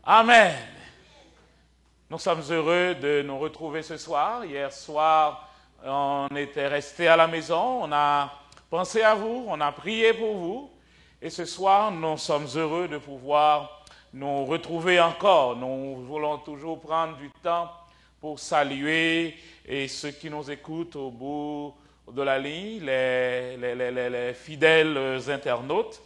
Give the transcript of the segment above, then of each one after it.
Amen. Nous sommes heureux de nous retrouver ce soir. Hier soir, on était resté à la maison, on a pensé à vous, on a prié pour vous. Et ce soir, nous sommes heureux de pouvoir nous retrouver encore. Nous voulons toujours prendre du temps pour saluer et ceux qui nous écoutent au bout de la ligne, les fidèles internautes.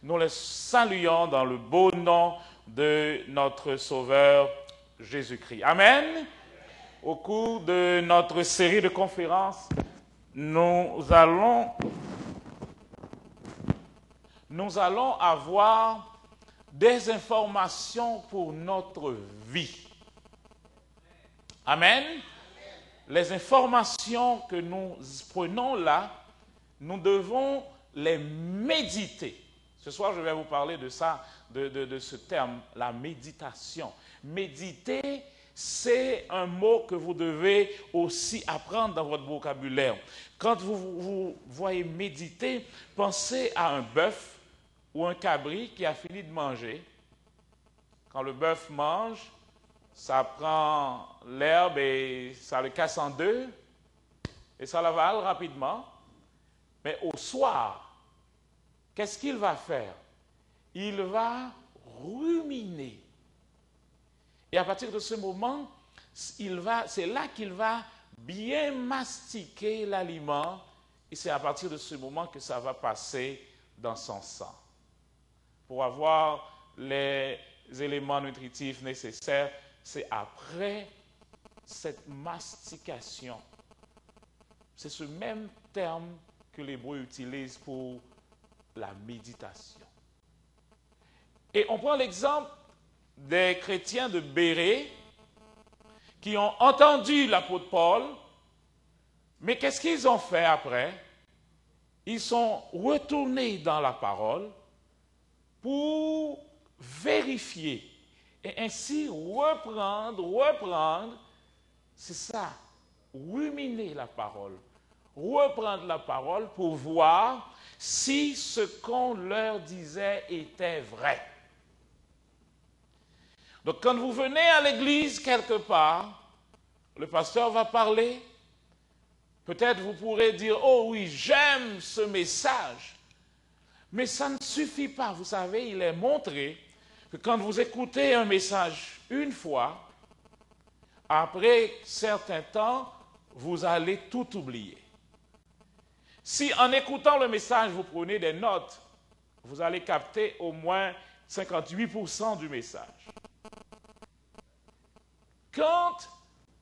Nous les saluons dans le beau nom de notre Sauveur Jésus-Christ. Amen. Au cours de notre série de conférences, nous allons avoir des informations pour notre vie. Amen. Les informations que nous prenons là, nous devons les méditer. Ce soir, je vais vous parler de ça, de ce terme, la méditation. Méditer, c'est un mot que vous devez aussi apprendre dans votre vocabulaire. Quand vous voyez méditer, pensez à un bœuf ou un cabri qui a fini de manger. Quand le bœuf mange, ça prend l'herbe et ça le casse en deux et ça l'avale rapidement. Mais au soir, qu'est-ce qu'il va faire? Il va ruminer. Et à partir de ce moment, c'est là qu'il va bien mastiquer l'aliment. Et c'est à partir de ce moment que ça va passer dans son sang. Pour avoir les éléments nutritifs nécessaires, c'est après cette mastication. C'est ce même terme que l'hébreu utilise pour la méditation. Et on prend l'exemple des chrétiens de Bérée qui ont entendu l'apôtre Paul, mais qu'est-ce qu'ils ont fait après? Ils sont retournés dans la parole pour vérifier et ainsi reprendre, c'est ça, ruminer la parole, reprendre la parole pour voir si ce qu'on leur disait était vrai. Donc quand vous venez à l'église quelque part, le pasteur va parler, peut-être vous pourrez dire, oh oui, j'aime ce message, mais ça ne suffit pas. Vous savez, il est montré que quand vous écoutez un message une fois, après certain temps, vous allez tout oublier. Si en écoutant le message, vous prenez des notes, vous allez capter au moins 58% du message. Quand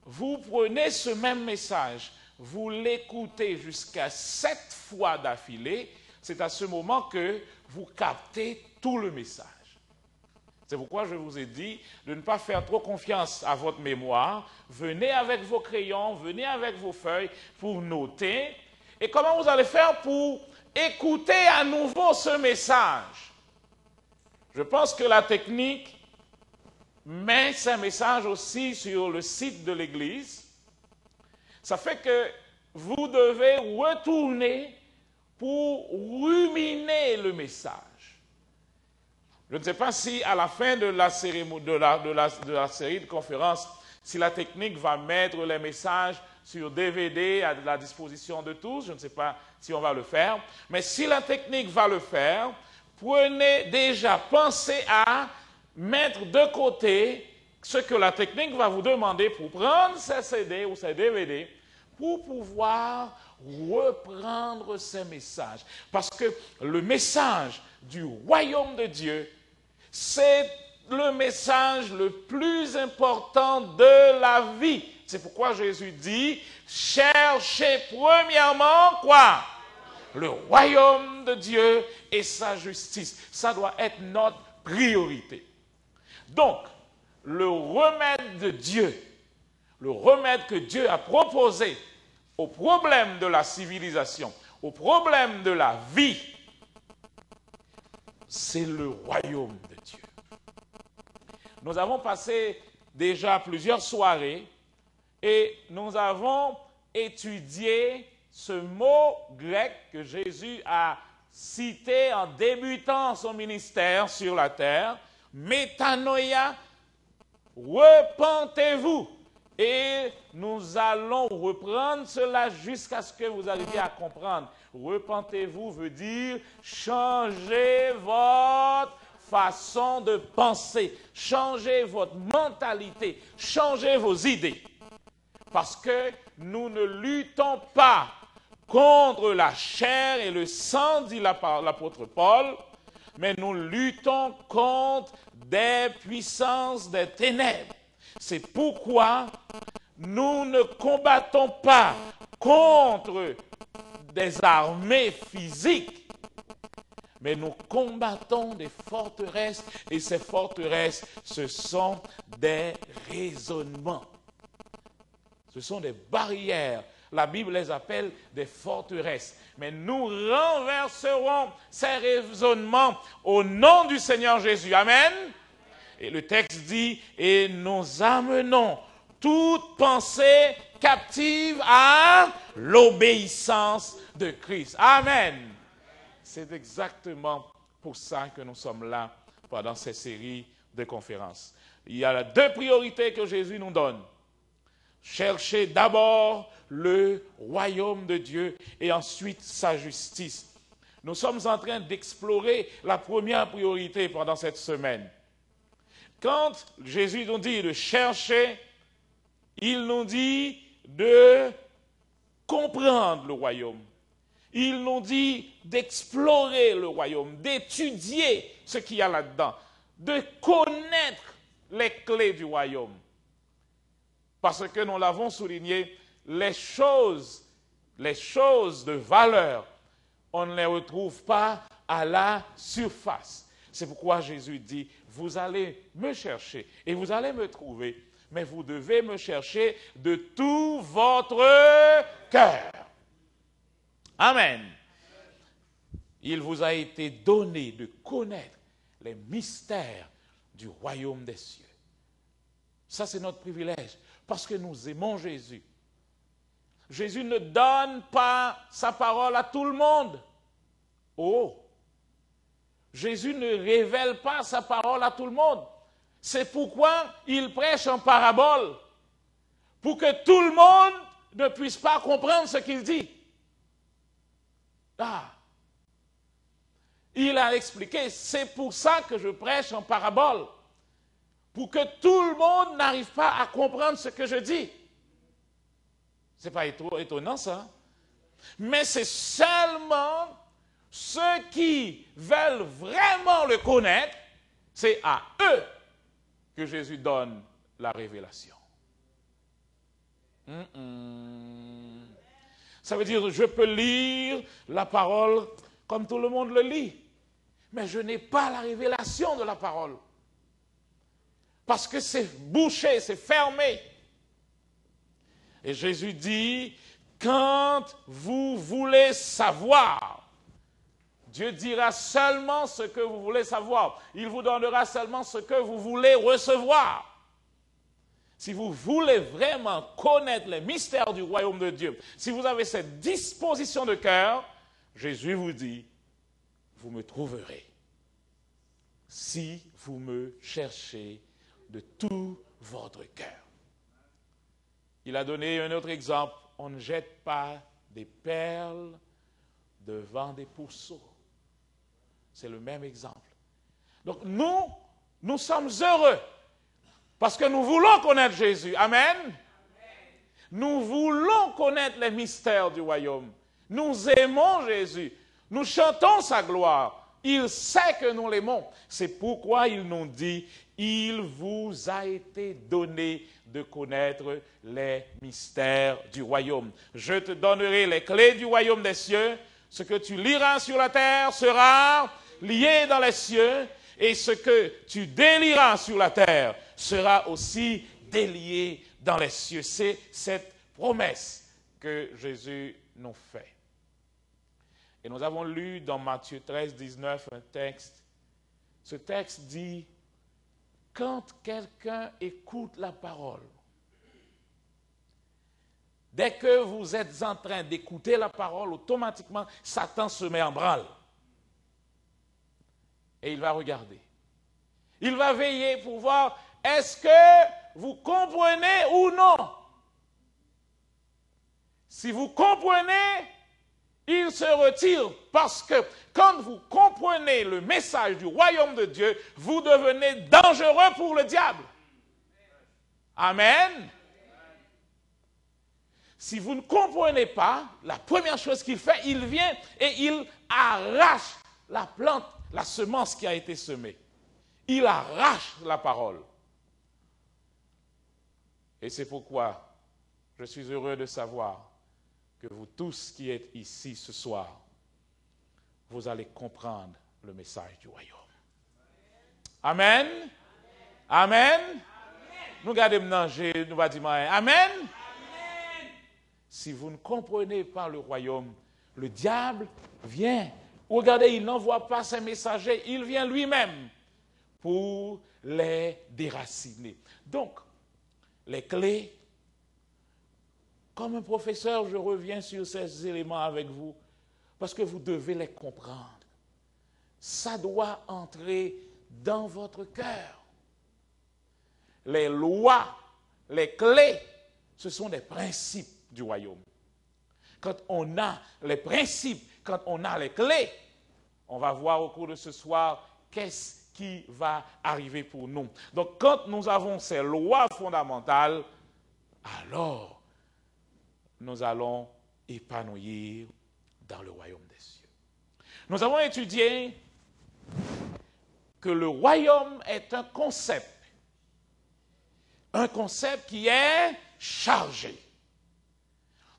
vous prenez ce même message, vous l'écoutez jusqu'à 7 fois d'affilée, c'est à ce moment que vous captez tout le message. C'est pourquoi je vous ai dit de ne pas faire trop confiance à votre mémoire. Venez avec vos crayons, venez avec vos feuilles pour noter. Et comment vous allez faire pour écouter à nouveau ce message? Je pense que la technique met ces messages aussi sur le site de l'Église. Ça fait que vous devez retourner pour ruminer le message. Je ne sais pas si à la fin de la cérémonie, de la série de conférences, si la technique va mettre les messages sur DVD à la disposition de tous. Je ne sais pas si on va le faire. Mais si la technique va le faire, pensez à mettre de côté ce que la technique va vous demander pour prendre ces CD ou ces DVD pour pouvoir reprendre ces messages. Parce que le message du royaume de Dieu, c'est le message le plus important de la vie. C'est pourquoi Jésus dit, cherchez premièrement quoi? Le royaume de Dieu et sa justice. Ça doit être notre priorité. Donc, le remède de Dieu, le remède que Dieu a proposé au problème de la civilisation, au problème de la vie, c'est le royaume de Dieu. Nous avons passé déjà plusieurs soirées et nous avons étudié ce mot grec que Jésus a cité en débutant son ministère sur la terre, métanoïa, repentez-vous. Et nous allons reprendre cela jusqu'à ce que vous arriviez à comprendre. Repentez-vous veut dire changez votre façon de penser, changez votre mentalité, changez vos idées. Parce que nous ne luttons pas contre la chair et le sang, dit l'apôtre Paul, mais nous luttons contre des puissances des ténèbres. C'est pourquoi nous ne combattons pas contre des armées physiques, mais nous combattons des forteresses, et ces forteresses, ce sont des raisonnements. Ce sont des barrières. La Bible les appelle des forteresses. Mais nous renverserons ces raisonnements au nom du Seigneur Jésus. Amen. Et le texte dit, et nous amenons toute pensée captive à l'obéissance de Christ. Amen. C'est exactement pour ça que nous sommes là pendant ces séries de conférences. Il y a deux priorités que Jésus nous donne. Cherchez d'abord le royaume de Dieu et ensuite sa justice. Nous sommes en train d'explorer la première priorité pendant cette semaine. Quand Jésus nous dit de chercher, il nous dit de comprendre le royaume. Il nous dit d'explorer le royaume, d'étudier ce qu'il y a là-dedans, de connaître les clés du royaume. Parce que nous l'avons souligné, les choses de valeur, on ne les retrouve pas à la surface. C'est pourquoi Jésus dit, vous allez me chercher et vous allez me trouver, mais vous devez me chercher de tout votre cœur. Amen. Il vous a été donné de connaître les mystères du royaume des cieux. Ça, c'est notre privilège, parce que nous aimons Jésus. Jésus ne donne pas sa parole à tout le monde. Oh! Jésus ne révèle pas sa parole à tout le monde. C'est pourquoi il prêche en parabole, pour que tout le monde ne puisse pas comprendre ce qu'il dit. Ah! Il a expliqué, c'est pour ça que je prêche en parabole, pour que tout le monde n'arrive pas à comprendre ce que je dis. C'est pas étonnant ça. Mais c'est seulement ceux qui veulent vraiment le connaître, c'est à eux que Jésus donne la révélation. Ça veut dire, je peux lire la parole comme tout le monde le lit, mais je n'ai pas la révélation de la parole. Parce que c'est bouché, c'est fermé. Et Jésus dit, quand vous voulez savoir, Dieu dira seulement ce que vous voulez savoir. Il vous donnera seulement ce que vous voulez recevoir. Si vous voulez vraiment connaître les mystères du royaume de Dieu, si vous avez cette disposition de cœur, Jésus vous dit, vous me trouverez. Si vous me cherchez de tout votre cœur. Il a donné un autre exemple. On ne jette pas des perles devant des pourceaux. C'est le même exemple. Donc nous sommes heureux parce que nous voulons connaître Jésus. Amen. Nous voulons connaître les mystères du royaume. Nous aimons Jésus. Nous chantons sa gloire. Il sait que nous l'aimons. C'est pourquoi il nous dit, il vous a été donné de connaître les mystères du royaume. Je te donnerai les clés du royaume des cieux. Ce que tu liras sur la terre sera lié dans les cieux, et ce que tu délieras sur la terre sera aussi délié dans les cieux. C'est cette promesse que Jésus nous fait. Et nous avons lu dans Matthieu 13, 19 un texte. Ce texte dit, quand quelqu'un écoute la parole, dès que vous êtes en train d'écouter la parole, automatiquement, Satan se met en branle. Et il va regarder. Il va veiller pour voir est-ce que vous comprenez ou non? Si vous comprenez, il se retire parce que quand vous comprenez le message du royaume de Dieu, vous devenez dangereux pour le diable. Amen. Si vous ne comprenez pas, la première chose qu'il fait, il vient et il arrache la plante, la semence qui a été semée. Il arrache la parole. Et c'est pourquoi je suis heureux de savoir que vous tous qui êtes ici ce soir, vous allez comprendre le message du royaume. Amen. Amen. Amen. Nous gardons manger, nous va dire Amen. Amen. Si vous ne comprenez pas le royaume, le diable vient. Regardez, il n'envoie pas ses messagers, il vient lui-même pour les déraciner. Donc, les clés, comme un professeur, je reviens sur ces éléments avec vous, parce que vous devez les comprendre. Ça doit entrer dans votre cœur. Les lois, les clés, ce sont des principes du royaume. Quand on a les principes, quand on a les clés, on va voir au cours de ce soir qu'est-ce qui va arriver pour nous. Donc, quand nous avons ces lois fondamentales, alors nous allons épanouir dans le royaume des cieux. Nous avons étudié que le royaume est un concept qui est chargé.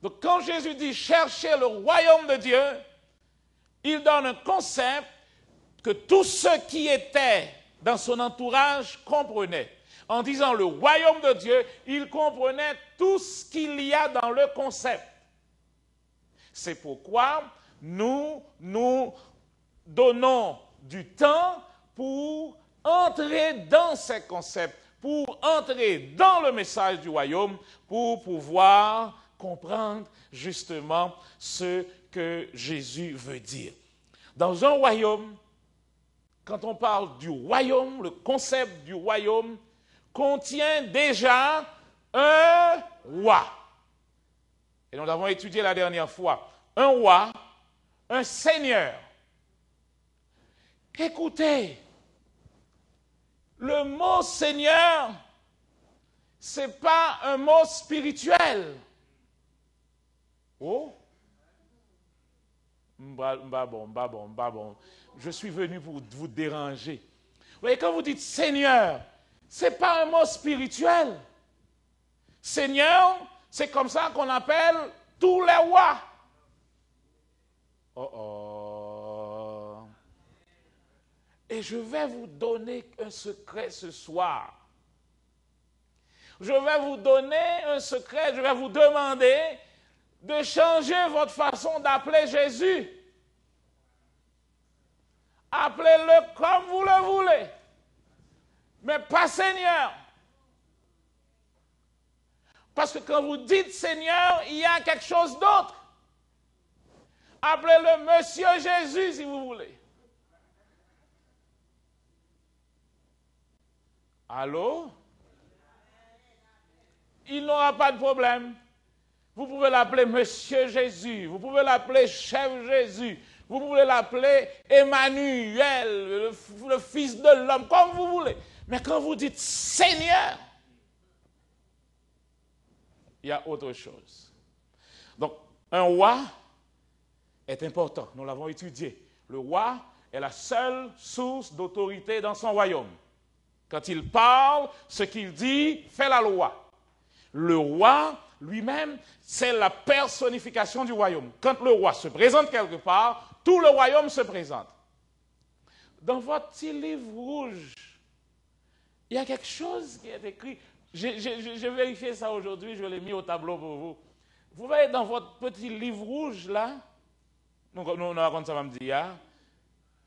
Donc quand Jésus dit chercher le royaume de Dieu, il donne un concept que tous ceux qui étaient dans son entourage comprenaient. En disant le royaume de Dieu, il comprenait tout ce qu'il y a dans le concept. C'est pourquoi nous donnons du temps pour entrer dans ces concepts, pour entrer dans le message du royaume, pour pouvoir comprendre justement ce que Jésus veut dire. Dans un royaume, quand on parle du royaume, le concept du royaume contient déjà un roi. Et nous l'avons étudié la dernière fois. Un roi, un seigneur. Écoutez, le mot seigneur, ce n'est pas un mot spirituel. Oh? Bon. Je suis venu pour vous déranger. Vous voyez, quand vous dites Seigneur, ce n'est pas un mot spirituel. Seigneur, c'est comme ça qu'on appelle tous les rois. Et je vais vous donner un secret ce soir. Je vais vous donner un secret, je vais vous demander de changer votre façon d'appeler Jésus. Appelez-le comme vous le voulez, mais pas Seigneur. Parce que quand vous dites Seigneur, il y a quelque chose d'autre. Appelez-le Monsieur Jésus si vous voulez. Allô? Il n'aura pas de problème. Vous pouvez l'appeler Monsieur Jésus, vous pouvez l'appeler Chef Jésus, vous pouvez l'appeler Emmanuel, le Fils de l'homme, comme vous voulez. Mais quand vous dites Seigneur, il y a autre chose. Donc, un roi est important. Nous l'avons étudié. Le roi est la seule source d'autorité dans son royaume. Quand il parle, ce qu'il dit fait la loi. Le roi lui-même, c'est la personnification du royaume. Quand le roi se présente quelque part, tout le royaume se présente. Dans votre petit livre rouge, il y a quelque chose qui est écrit. J'ai vérifié ça aujourd'hui, je l'ai mis au tableau pour vous. Vous voyez dans votre petit livre rouge là, nous racontons ça samedi,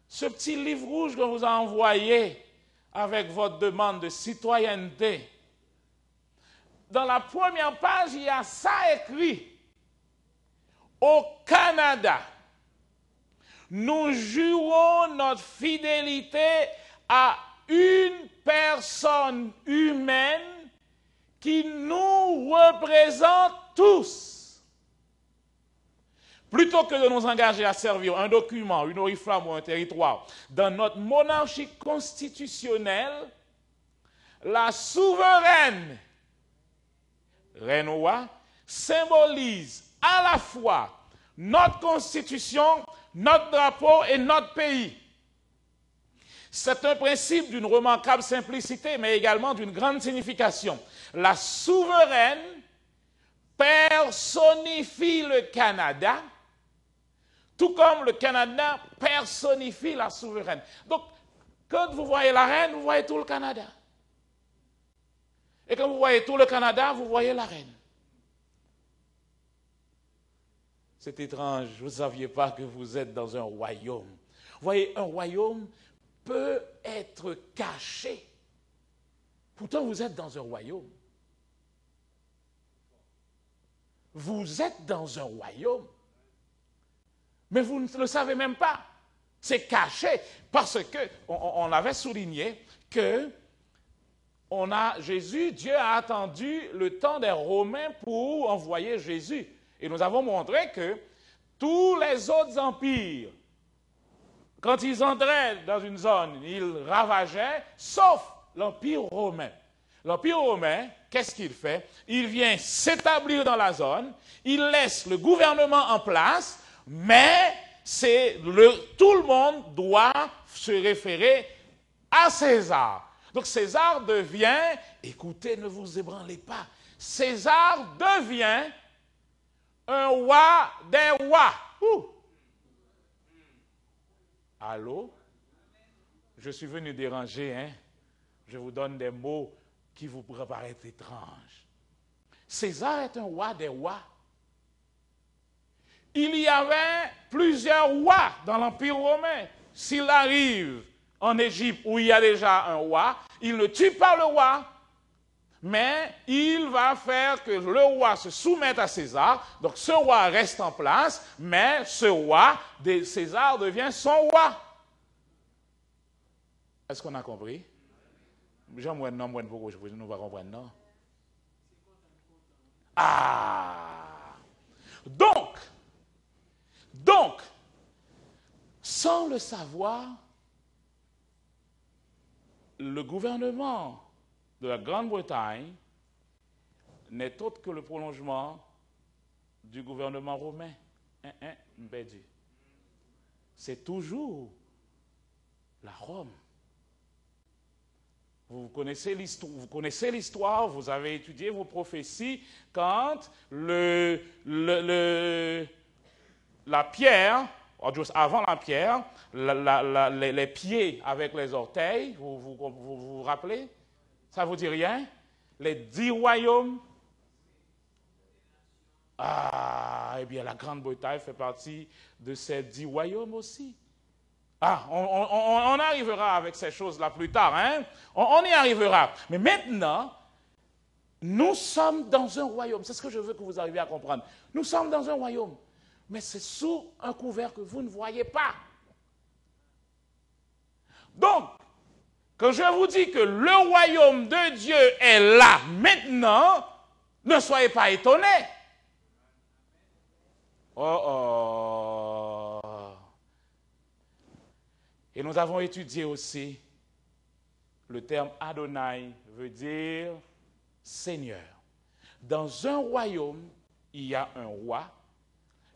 ce petit livre rouge qu'on vous a envoyé avec votre demande de citoyenneté. Dans la première page, il y a ça écrit. Au Canada, nous jurons notre fidélité à une personne personne humaine qui nous représente tous. Plutôt que de nous engager à servir un document, une oriflamme ou un territoire, dans notre monarchie constitutionnelle, la souveraine reine roi symbolise à la fois notre constitution, notre drapeau et notre pays. C'est un principe d'une remarquable simplicité, mais également d'une grande signification. La souveraine personnifie le Canada, tout comme le Canada personnifie la souveraine. Donc, quand vous voyez la reine, vous voyez tout le Canada. Et quand vous voyez tout le Canada, vous voyez la reine. C'est étrange, vous ne saviez pas que vous êtes dans un royaume. Vous voyez, un royaume peut être caché. Pourtant, vous êtes dans un royaume. Vous êtes dans un royaume. Mais vous ne le savez même pas. C'est caché parce que on avait souligné que Dieu a attendu le temps des Romains pour envoyer Jésus. Et nous avons montré que tous les autres empires, quand ils entraient dans une zone, ils ravageaient, sauf l'Empire romain. L'Empire romain, qu'est-ce qu'il fait? Il vient s'établir dans la zone, il laisse le gouvernement en place, mais tout le monde doit se référer à César. Donc César devient, écoutez, ne vous ébranlez pas, César devient un roi des rois. Allô? Je suis venu déranger, hein? Je vous donne des mots qui vous pourraient paraître étranges. César est un roi des rois. Il y avait plusieurs rois dans l'Empire romain. S'il arrive en Égypte où il y a déjà un roi, il ne tue pas le roi, mais il va faire que le roi se soumette à César. Donc ce roi reste en place, mais ce roi, César devient son roi. Est-ce qu'on a compris? J'aimerais non, moi, pour que nous va comprendre, non? Ah! Donc, sans le savoir, le gouvernement de la Grande-Bretagne n'est autre que le prolongement du gouvernement romain. C'est toujours la Rome. Vous connaissez l'histoire, vous avez étudié vos prophéties quand la pierre, avant la pierre, les pieds avec les orteils, vous rappelez? Ça ne vous dit rien? Les 10 royaumes. Ah, eh bien, la Grande-Bretagne fait partie de ces 10 royaumes aussi. Ah, on arrivera avec ces choses-là plus tard, hein? On y arrivera. Mais maintenant, nous sommes dans un royaume. C'est ce que je veux que vous arriviez à comprendre. Nous sommes dans un royaume. Mais c'est sous un couvert que vous ne voyez pas. Donc, quand je vous dis que le royaume de Dieu est là maintenant, ne soyez pas étonnés. Et nous avons étudié aussi le terme Adonai veut dire Seigneur. Dans un royaume, il y a un roi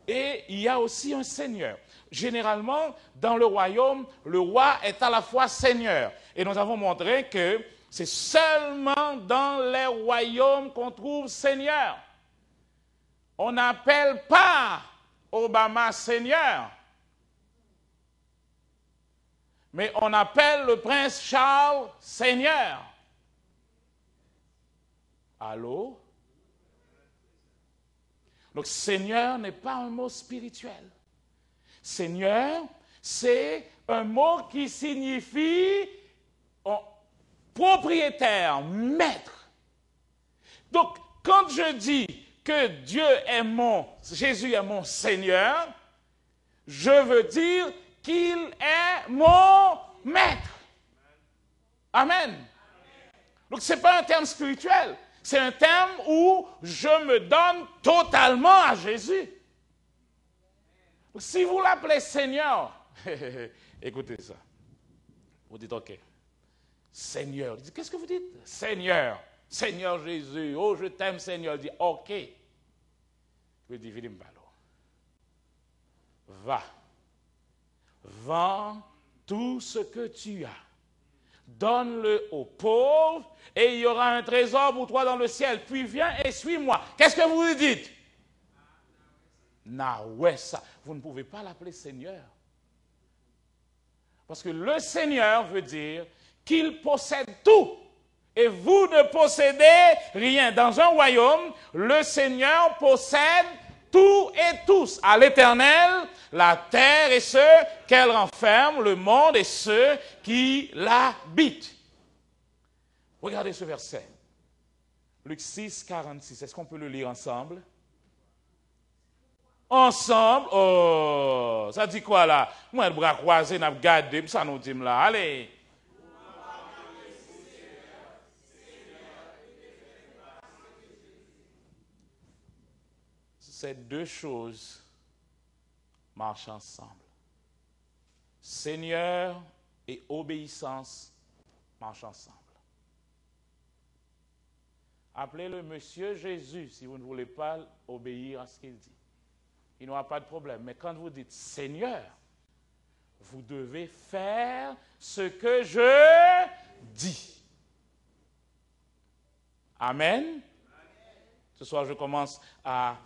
et il y a aussi un seigneur. Généralement, dans le royaume, le roi est à la fois seigneur. Et nous avons montré que c'est seulement dans les royaumes qu'on trouve seigneur. On n'appelle pas Obama seigneur. Mais on appelle le prince Charles Seigneur. Allô? Donc, Seigneur n'est pas un mot spirituel. Seigneur, c'est un mot qui signifie propriétaire, maître. Donc, quand je dis que Jésus est mon Seigneur, je veux dire qu'il est mon maître. Amen. Donc ce n'est pas un terme spirituel, c'est un terme où je me donne totalement à Jésus. Si vous l'appelez Seigneur, écoutez ça. Vous dites OK. Seigneur. Qu'est-ce que vous dites? Seigneur. Seigneur Jésus. Oh, je t'aime, Seigneur. Il dit OK. Je dis, va. Vends tout ce que tu as. Donne-le aux pauvres et il y aura un trésor pour toi dans le ciel. Puis viens et suis-moi. Qu'est-ce que vous lui dites? Nawessa. Vous ne pouvez pas l'appeler Seigneur. Parce que le Seigneur veut dire qu'il possède tout. Et vous ne possédez rien. Dans un royaume, le Seigneur possède tout et tous. À l'Éternel, la terre et ceux qu'elle renferme, le monde et ceux qui l'habitent. Regardez ce verset. Luc 6, 46. Est-ce qu'on peut le lire ensemble? Ensemble? Oh, ça dit quoi là? Moi, le bras croisé, n'a pas gardé, ça nous dit là. Allez. Ces deux choses marchent ensemble. Seigneur et obéissance marchent ensemble. Appelez-le Monsieur Jésus si vous ne voulez pas obéir à ce qu'il dit. Il n'y aura pas de problème. Mais quand vous dites Seigneur, vous devez faire ce que je dis. Amen. Ce soir, je commence à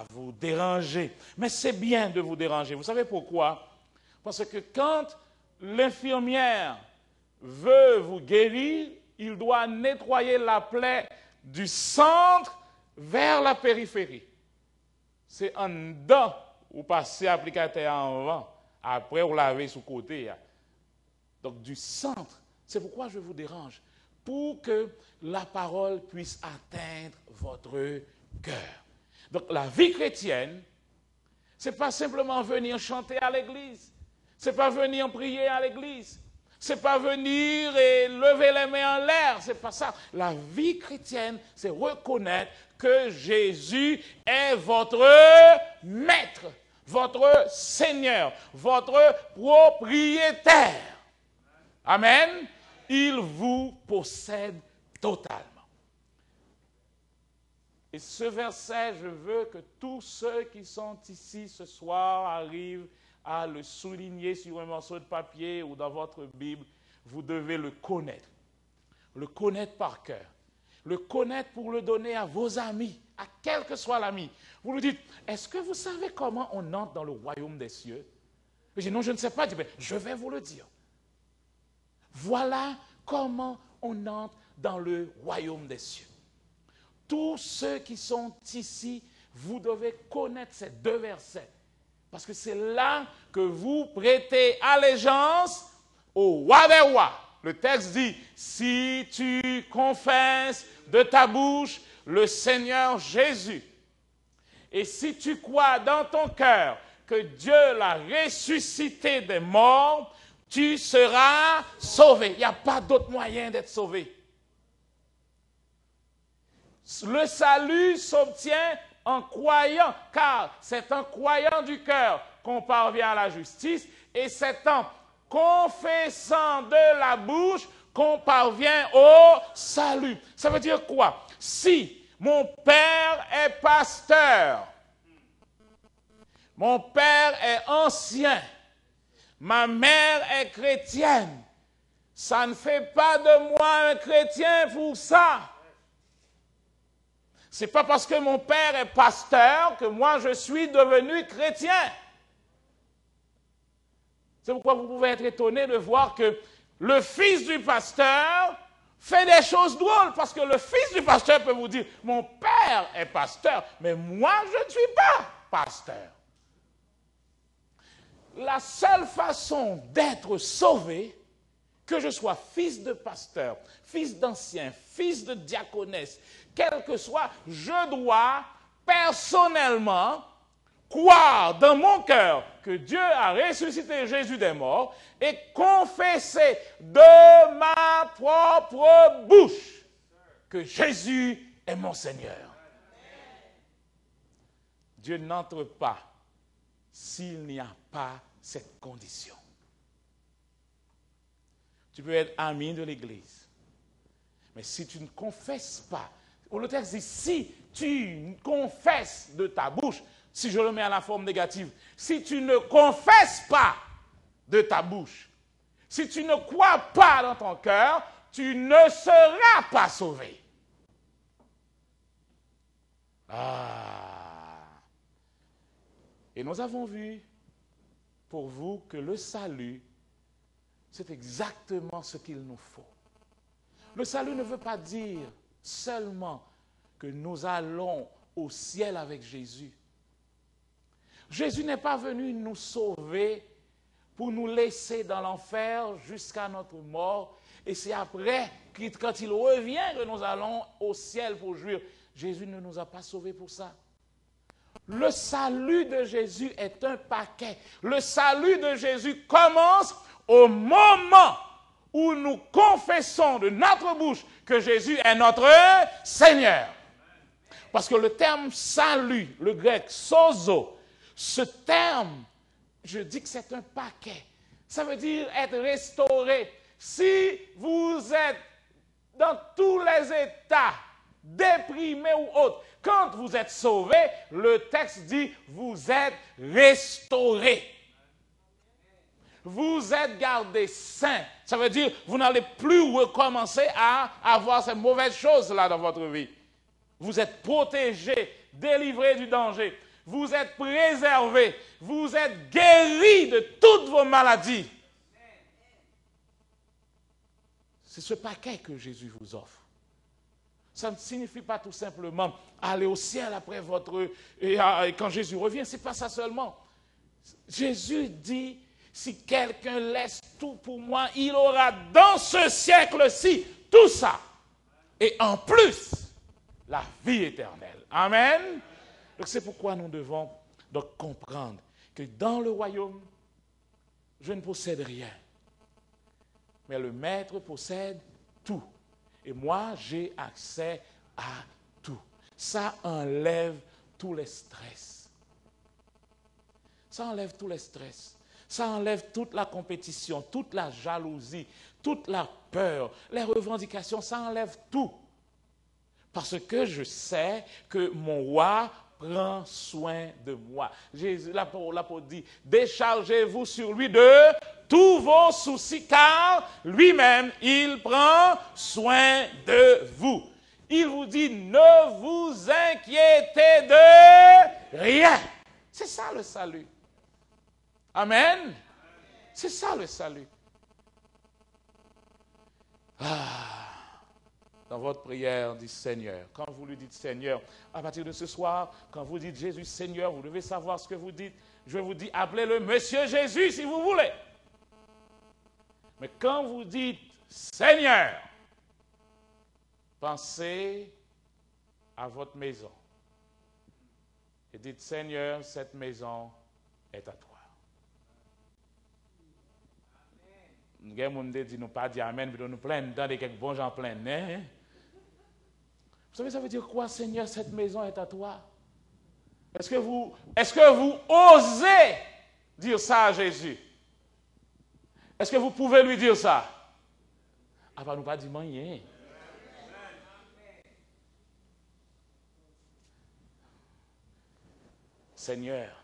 vous déranger. Mais c'est bien de vous déranger. Vous savez pourquoi? Parce que quand l'infirmière veut vous guérir, il doit nettoyer la plaie du centre vers la périphérie. C'est en dedans ou passer applicateur en avant. Après, vous lavez sous côté. Donc, du centre. C'est pourquoi je vous dérange. Pour que la parole puisse atteindre votre cœur. Donc, la vie chrétienne, ce n'est pas simplement venir chanter à l'église. Ce n'est pas venir prier à l'église. Ce n'est pas venir et lever les mains en l'air. Ce n'est pas ça. La vie chrétienne, c'est reconnaître que Jésus est votre maître, votre Seigneur, votre propriétaire. Amen. Il vous possède totalement. Et ce verset, je veux que tous ceux qui sont ici ce soir arrivent à le souligner sur un morceau de papier ou dans votre Bible. Vous devez le connaître par cœur, le connaître pour le donner à vos amis, à quel que soit l'ami. Vous lui dites, est-ce que vous savez comment on entre dans le royaume des cieux? Je dis, non, je ne sais pas. Je dis, je vais vous le dire. Voilà comment on entre dans le royaume des cieux. Tous ceux qui sont ici, vous devez connaître ces deux versets. Parce que c'est là que vous prêtez allégeance au roi des rois. Le texte dit, si tu confesses de ta bouche le Seigneur Jésus, et si tu crois dans ton cœur que Dieu l'a ressuscité des morts, tu seras sauvé. Il n'y a pas d'autre moyen d'être sauvé. Le salut s'obtient en croyant, car c'est en croyant du cœur qu'on parvient à la justice, et c'est en confessant de la bouche qu'on parvient au salut. Ça veut dire quoi? Si mon père est pasteur, mon père est ancien, ma mère est chrétienne, ça ne fait pas de moi un chrétien pour ça. Ce n'est pas parce que mon père est pasteur que moi je suis devenu chrétien. C'est pourquoi vous pouvez être étonné de voir que le fils du pasteur fait des choses drôles. Parce que le fils du pasteur peut vous dire, mon père est pasteur, mais moi je ne suis pas pasteur. La seule façon d'être sauvé, que je sois fils de pasteur, fils d'ancien, fils de diaconesse, quel que soit, je dois personnellement croire dans mon cœur que Dieu a ressuscité Jésus des morts et confesser de ma propre bouche que Jésus est mon Seigneur. Dieu n'entre pas s'il n'y a pas cette condition. Tu peux être ami de l'Église, mais si tu ne confesses pas, le texte dit, si tu confesses de ta bouche, si je le mets à la forme négative, si tu ne confesses pas de ta bouche, si tu ne crois pas dans ton cœur, tu ne seras pas sauvé. Et nous avons vu pour vous que le salut, c'est exactement ce qu'il nous faut. Le salut ne veut pas dire seulement que nous allons au ciel avec Jésus. Jésus n'est pas venu nous sauver pour nous laisser dans l'enfer jusqu'à notre mort. Et c'est après, quand il revient, que nous allons au ciel pour jouir. Jésus ne nous a pas sauvés pour ça. Le salut de Jésus est un paquet. Le salut de Jésus commence au moment où nous confessons de notre bouche que Jésus est notre Seigneur. Parce que le terme salut, le grec sozo, ce terme, je dis que c'est un paquet. Ça veut dire être restauré. Si vous êtes dans tous les états, déprimés ou autres, quand vous êtes sauvé, le texte dit vous êtes restauré. Vous êtes gardés saints. Ça veut dire vous n'allez plus recommencer à avoir ces mauvaises choses-là dans votre vie. Vous êtes protégés, délivrés du danger. Vous êtes préservés. Vous êtes guéris de toutes vos maladies. C'est ce paquet que Jésus vous offre. Ça ne signifie pas tout simplement aller au ciel après votre... Et quand Jésus revient, ce n'est pas ça seulement. Jésus dit, si quelqu'un laisse tout pour moi, il aura dans ce siècle-ci tout ça. Et en plus, la vie éternelle. Amen. Donc c'est pourquoi nous devons donc comprendre que dans le royaume, je ne possède rien. Mais le Maître possède tout. Et moi, j'ai accès à tout. Ça enlève tous les stress. Ça enlève tous les stress. Ça enlève toute la compétition, toute la jalousie, toute la peur, les revendications, ça enlève tout. Parce que je sais que mon roi prend soin de moi. Jésus, l'apôtre dit, déchargez-vous sur lui de tous vos soucis, car lui-même, il prend soin de vous. Il vous dit, ne vous inquiétez de rien. C'est ça le salut. Amen. C'est ça le salut. Dans votre prière, dites Seigneur. Quand vous lui dites Seigneur, à partir de ce soir, quand vous dites Jésus Seigneur, vous devez savoir ce que vous dites. Je vous dis, appelez-le Monsieur Jésus si vous voulez. Mais quand vous dites Seigneur, pensez à votre maison. Et dites Seigneur, cette maison est à toi. Nous avons dit nous pas dire Amen, puis nous plaindre dans des quelques bons gens pleins. Hein? Vous savez, ça veut dire quoi, Seigneur, cette maison est à toi? Est-ce que vous osez dire ça à Jésus? Est-ce que vous pouvez lui dire ça? Ah, bah, nous pas dire rien. Seigneur,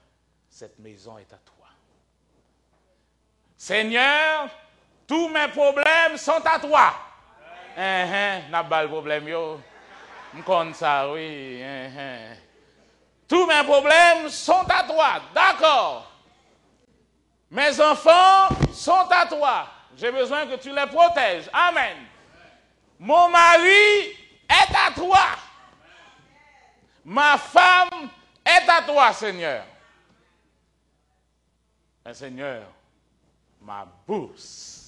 cette maison est à toi. Seigneur, tous mes problèmes sont à toi. N'a pas le problème, yo. Comme ça, oui. Tous mes problèmes sont à toi. D'accord. Mes enfants sont à toi. J'ai besoin que tu les protèges. Amen. Mon mari est à toi. Ma femme est à toi, Seigneur. Mais Seigneur, ma bourse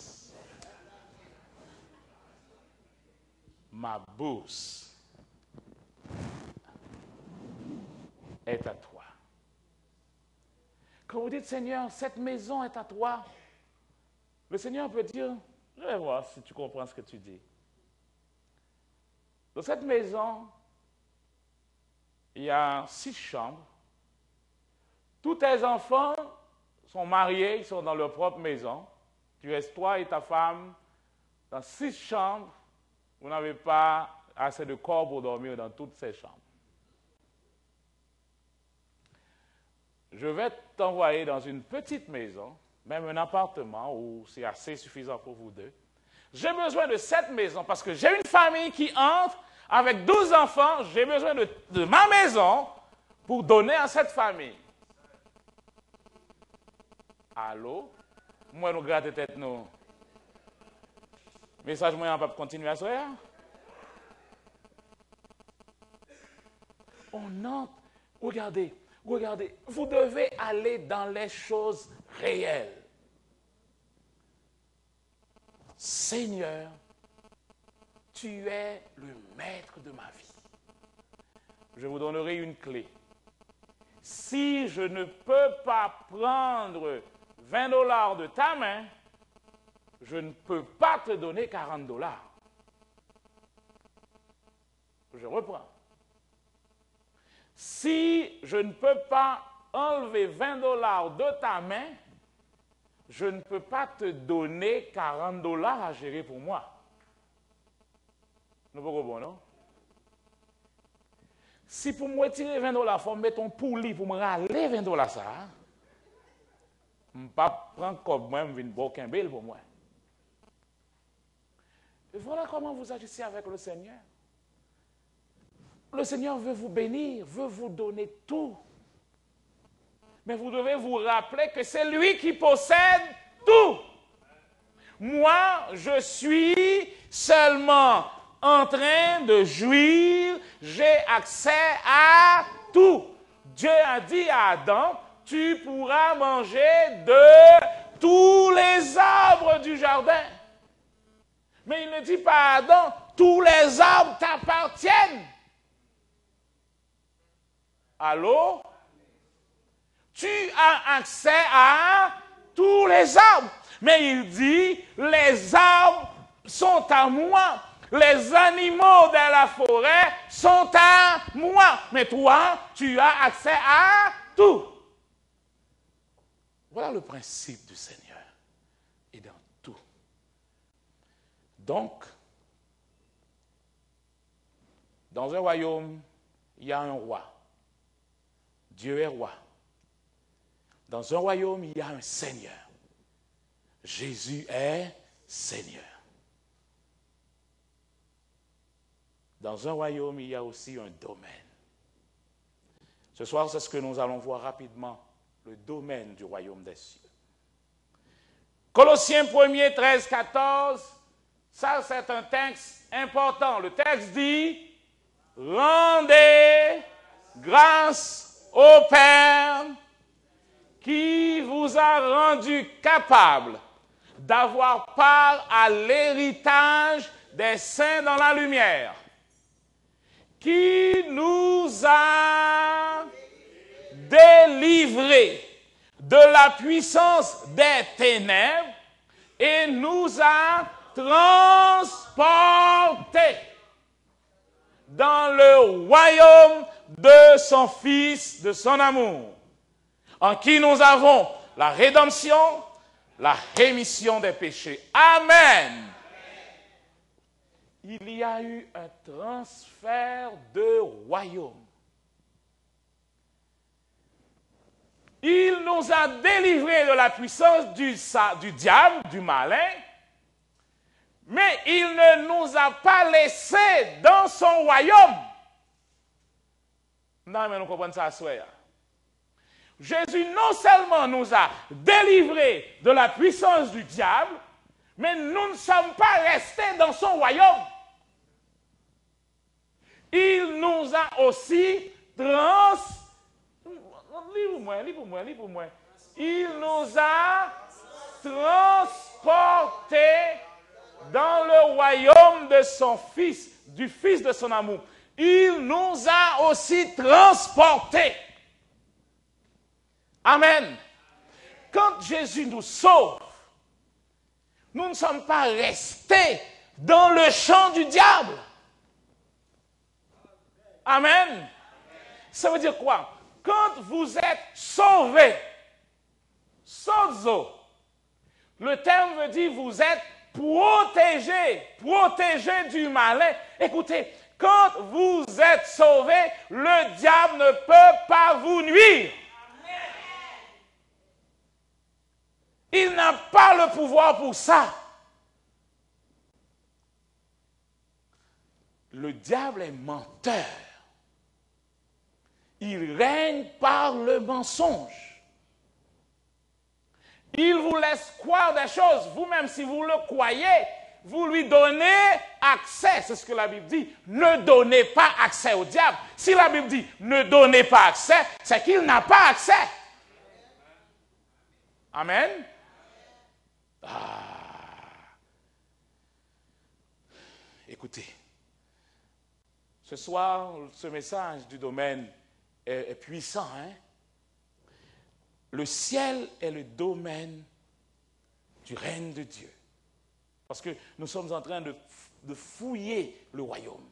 est à toi. Quand vous dites, Seigneur, cette maison est à toi, le Seigneur peut dire, je vais voir si tu comprends ce que tu dis. Dans cette maison, il y a 6 chambres. Tous tes enfants sont mariés, ils sont dans leur propre maison. Tu restes toi et ta femme dans 6 chambres. Vous n'avez pas assez de corps pour dormir dans toutes ces chambres. Je vais t'envoyer dans une petite maison, même un appartement où c'est assez suffisant pour vous deux. J'ai besoin de cette maison parce que j'ai une famille qui entre avec 12 enfants. J'ai besoin de ma maison pour donner à cette famille. Allô? Moi, nous gratte tête, nous. Message, moi, on va continuer à se faire. On entre. Regardez, vous devez aller dans les choses réelles. Seigneur, tu es le maître de ma vie. Je vous donnerai une clé. Si je ne peux pas prendre $20 de ta main, je ne peux pas te donner $40. Je reprends. Si je ne peux pas enlever $20 de ta main, je ne peux pas te donner $40 à gérer pour moi. Nous pouvons bon, non? Si pour me retirer $20, il faut me mettre un poulie pour me râler $20 ça, je ne peux pas prendre comme moi, je vais boire un bel pour moi. Et voilà comment vous agissez avec le Seigneur. Le Seigneur veut vous bénir, veut vous donner tout. Mais vous devez vous rappeler que c'est lui qui possède tout. Moi, je suis seulement en train de jouir, j'ai accès à tout. Dieu a dit à Adam, tu pourras manger de tous les arbres du jardin. Mais il ne dit pas à Adam, tous les arbres t'appartiennent. Allô? Tu as accès à tous les arbres. Mais il dit, les arbres sont à moi. Les animaux de la forêt sont à moi. Mais toi, tu as accès à tout. Voilà le principe du Seigneur. Et dans tout. Donc, dans un royaume, il y a un roi. Dieu est roi. Dans un royaume, il y a un Seigneur. Jésus est Seigneur. Dans un royaume, il y a aussi un domaine. Ce soir, c'est ce que nous allons voir rapidement, le domaine du royaume des cieux. Colossiens 1er, 13, 14, ça c'est un texte important. Le texte dit, rendez grâce au Père qui vous a rendu capable d'avoir part à l'héritage des saints dans la lumière, qui nous a délivrés de la puissance des ténèbres et nous a transportés dans le royaume de son Fils, de son amour, en qui nous avons la rédemption, la rémission des péchés. Amen. Il y a eu un transfert de royaume. Il nous a délivrés de la puissance du diable, du malin, mais il ne nous a pas laissés dans son royaume. Non, mais nous comprenons ça à soi. Jésus non seulement nous a délivrés de la puissance du diable, mais nous ne sommes pas restés dans son royaume. Il nous a aussi Il nous a transportés dans le royaume de son Fils, du Fils de son amour. Il nous a aussi transportés. Amen. Quand Jésus nous sauve, nous ne sommes pas restés dans le champ du diable. Amen. Ça veut dire quoi? Quand vous êtes sauvé, sozo, le terme veut dire vous êtes protégé du malin. Écoutez, quand vous êtes sauvé, le diable ne peut pas vous nuire. Il n'a pas le pouvoir pour ça. Le diable est menteur. Il règne par le mensonge. Il vous laisse croire des choses. Vous-même, si vous le croyez, vous lui donnez accès. C'est ce que la Bible dit. Ne donnez pas accès au diable. Si la Bible dit ne donnez pas accès, c'est qu'il n'a pas accès. Amen. Écoutez, ce soir, ce message du domaine est puissant. Hein? Le ciel est le domaine du règne de Dieu. Parce que nous sommes en train de fouiller le royaume.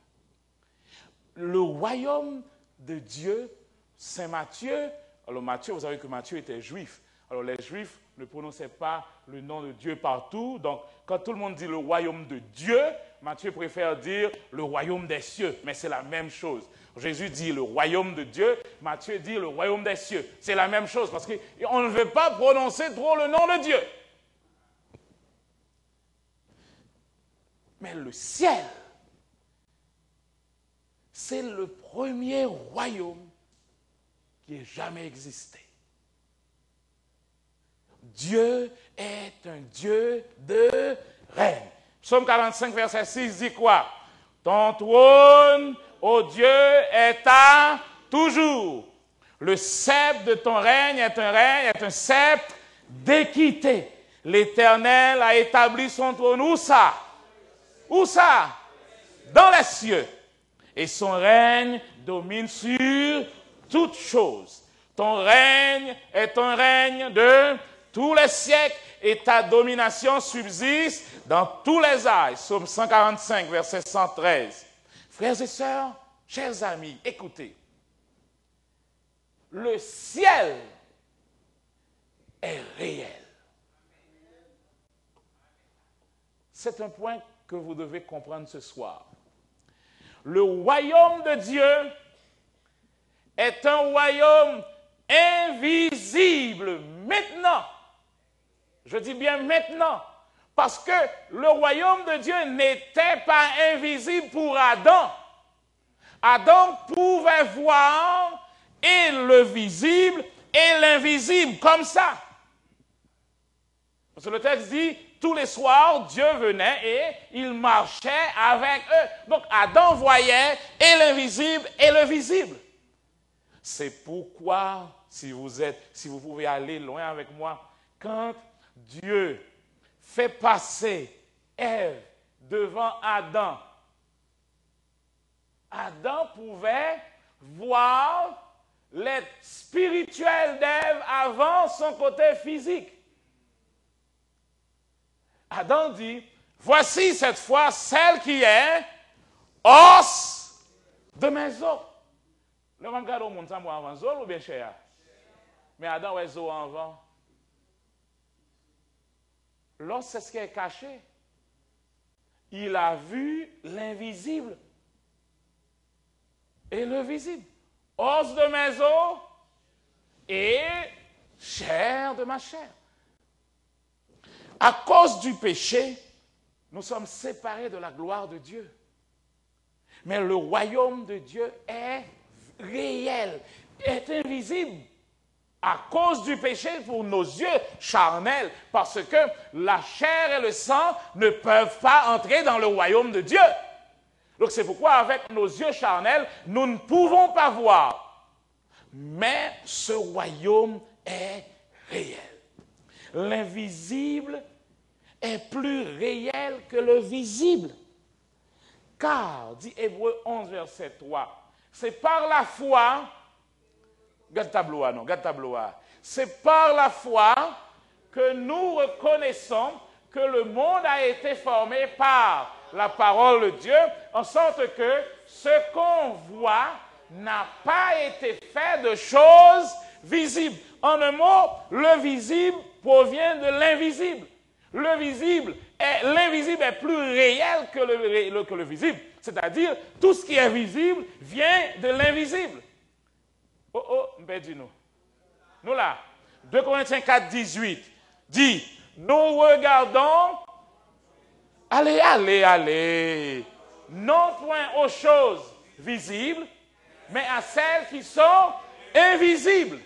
Le royaume de Dieu, Saint Matthieu. Alors Matthieu, vous savez que Matthieu était juif. Alors les juifs ne prononçaient pas le nom de Dieu partout. Donc quand tout le monde dit le royaume de Dieu, Matthieu préfère dire le royaume des cieux. Mais c'est la même chose. Jésus dit le royaume de Dieu, Matthieu dit le royaume des cieux. C'est la même chose parce qu'on ne veut pas prononcer trop le nom de Dieu. Mais le ciel, c'est le premier royaume qui ait jamais existé. Dieu est un Dieu de règne. Psaume 45, verset 6 dit quoi? Ton trône, ô Dieu, est à toujours. Le sceptre de ton règne est un sceptre d'équité. L'Éternel a établi son trône. Où ça? Où ça? Dans les cieux. Et son règne domine sur toutes choses. Ton règne est un règne de tous les siècles et ta domination subsiste dans tous les âges. Psaume 145, verset 113. Frères et sœurs, chers amis, écoutez. Le ciel est réel. C'est un point que vous devez comprendre ce soir. Le royaume de Dieu est un royaume invisible maintenant. Je dis bien maintenant, parce que le royaume de Dieu n'était pas invisible pour Adam. Adam pouvait voir et le visible et l'invisible, comme ça. Parce que le texte dit, tous les soirs, Dieu venait et il marchait avec eux. Donc Adam voyait et l'invisible et le visible. C'est pourquoi, si vous pouvez aller loin avec moi, quand Dieu fait passer Ève devant Adam, Adam pouvait voir l'être spirituel d'Ève avant son côté physique. Adam dit, voici cette fois celle qui est os de mes os. Le même cas, au monde, ça m'a avant ou bien cher. Mais Adam est os avant. L'os, c'est ce qui est caché. Il a vu l'invisible et le visible. Os de mes os et chair de ma chair. À cause du péché, nous sommes séparés de la gloire de Dieu. Mais le royaume de Dieu est réel, est invisible. À cause du péché pour nos yeux charnels, parce que la chair et le sang ne peuvent pas entrer dans le royaume de Dieu. Donc c'est pourquoi avec nos yeux charnels, nous ne pouvons pas voir. Mais ce royaume est réel. L'invisible est plus réel que le visible. Car, dit Hébreux 11, verset 3, c'est par la foi, c'est par la foi que nous reconnaissons que le monde a été formé par la parole de Dieu, en sorte que ce qu'on voit n'a pas été fait de choses visibles. En un mot, le visible provient de l'invisible. L'invisible est plus réel que le visible. C'est-à-dire, tout ce qui est visible vient de l'invisible. Oh, dis-nous. Nous là, 2 Corinthiens 4, 18 dit, nous regardons, allez, non point aux choses visibles, mais à celles qui sont invisibles.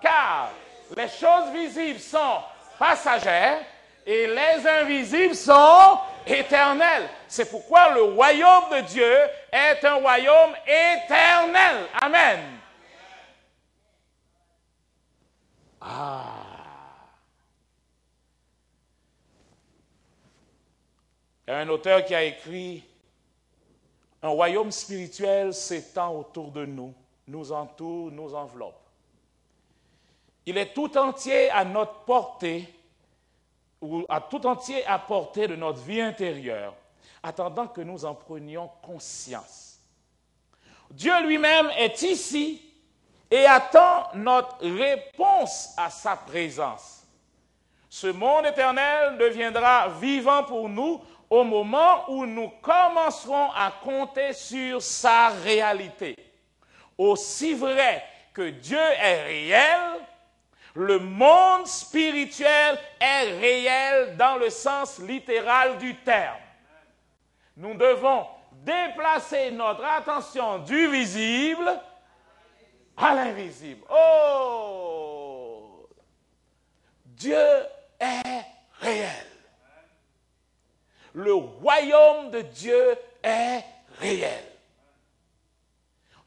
Car les choses visibles sont passagères et les invisibles sont éternelles. C'est pourquoi le royaume de Dieu est un royaume éternel. Amen. Il y a un auteur qui a écrit « Un royaume spirituel s'étend autour de nous, nous entoure, nous enveloppe. Il est tout entier à notre portée, ou à tout entier à portée de notre vie intérieure, attendant que nous en prenions conscience. Dieu lui-même est ici et attend notre réponse à sa présence. Ce monde éternel deviendra vivant pour nous au moment où nous commencerons à compter sur sa réalité. Aussi vrai que Dieu est réel, le monde spirituel est réel dans le sens littéral du terme. Nous devons déplacer notre attention du visible à l'invisible. Oh! Dieu est réel. Le royaume de Dieu est réel.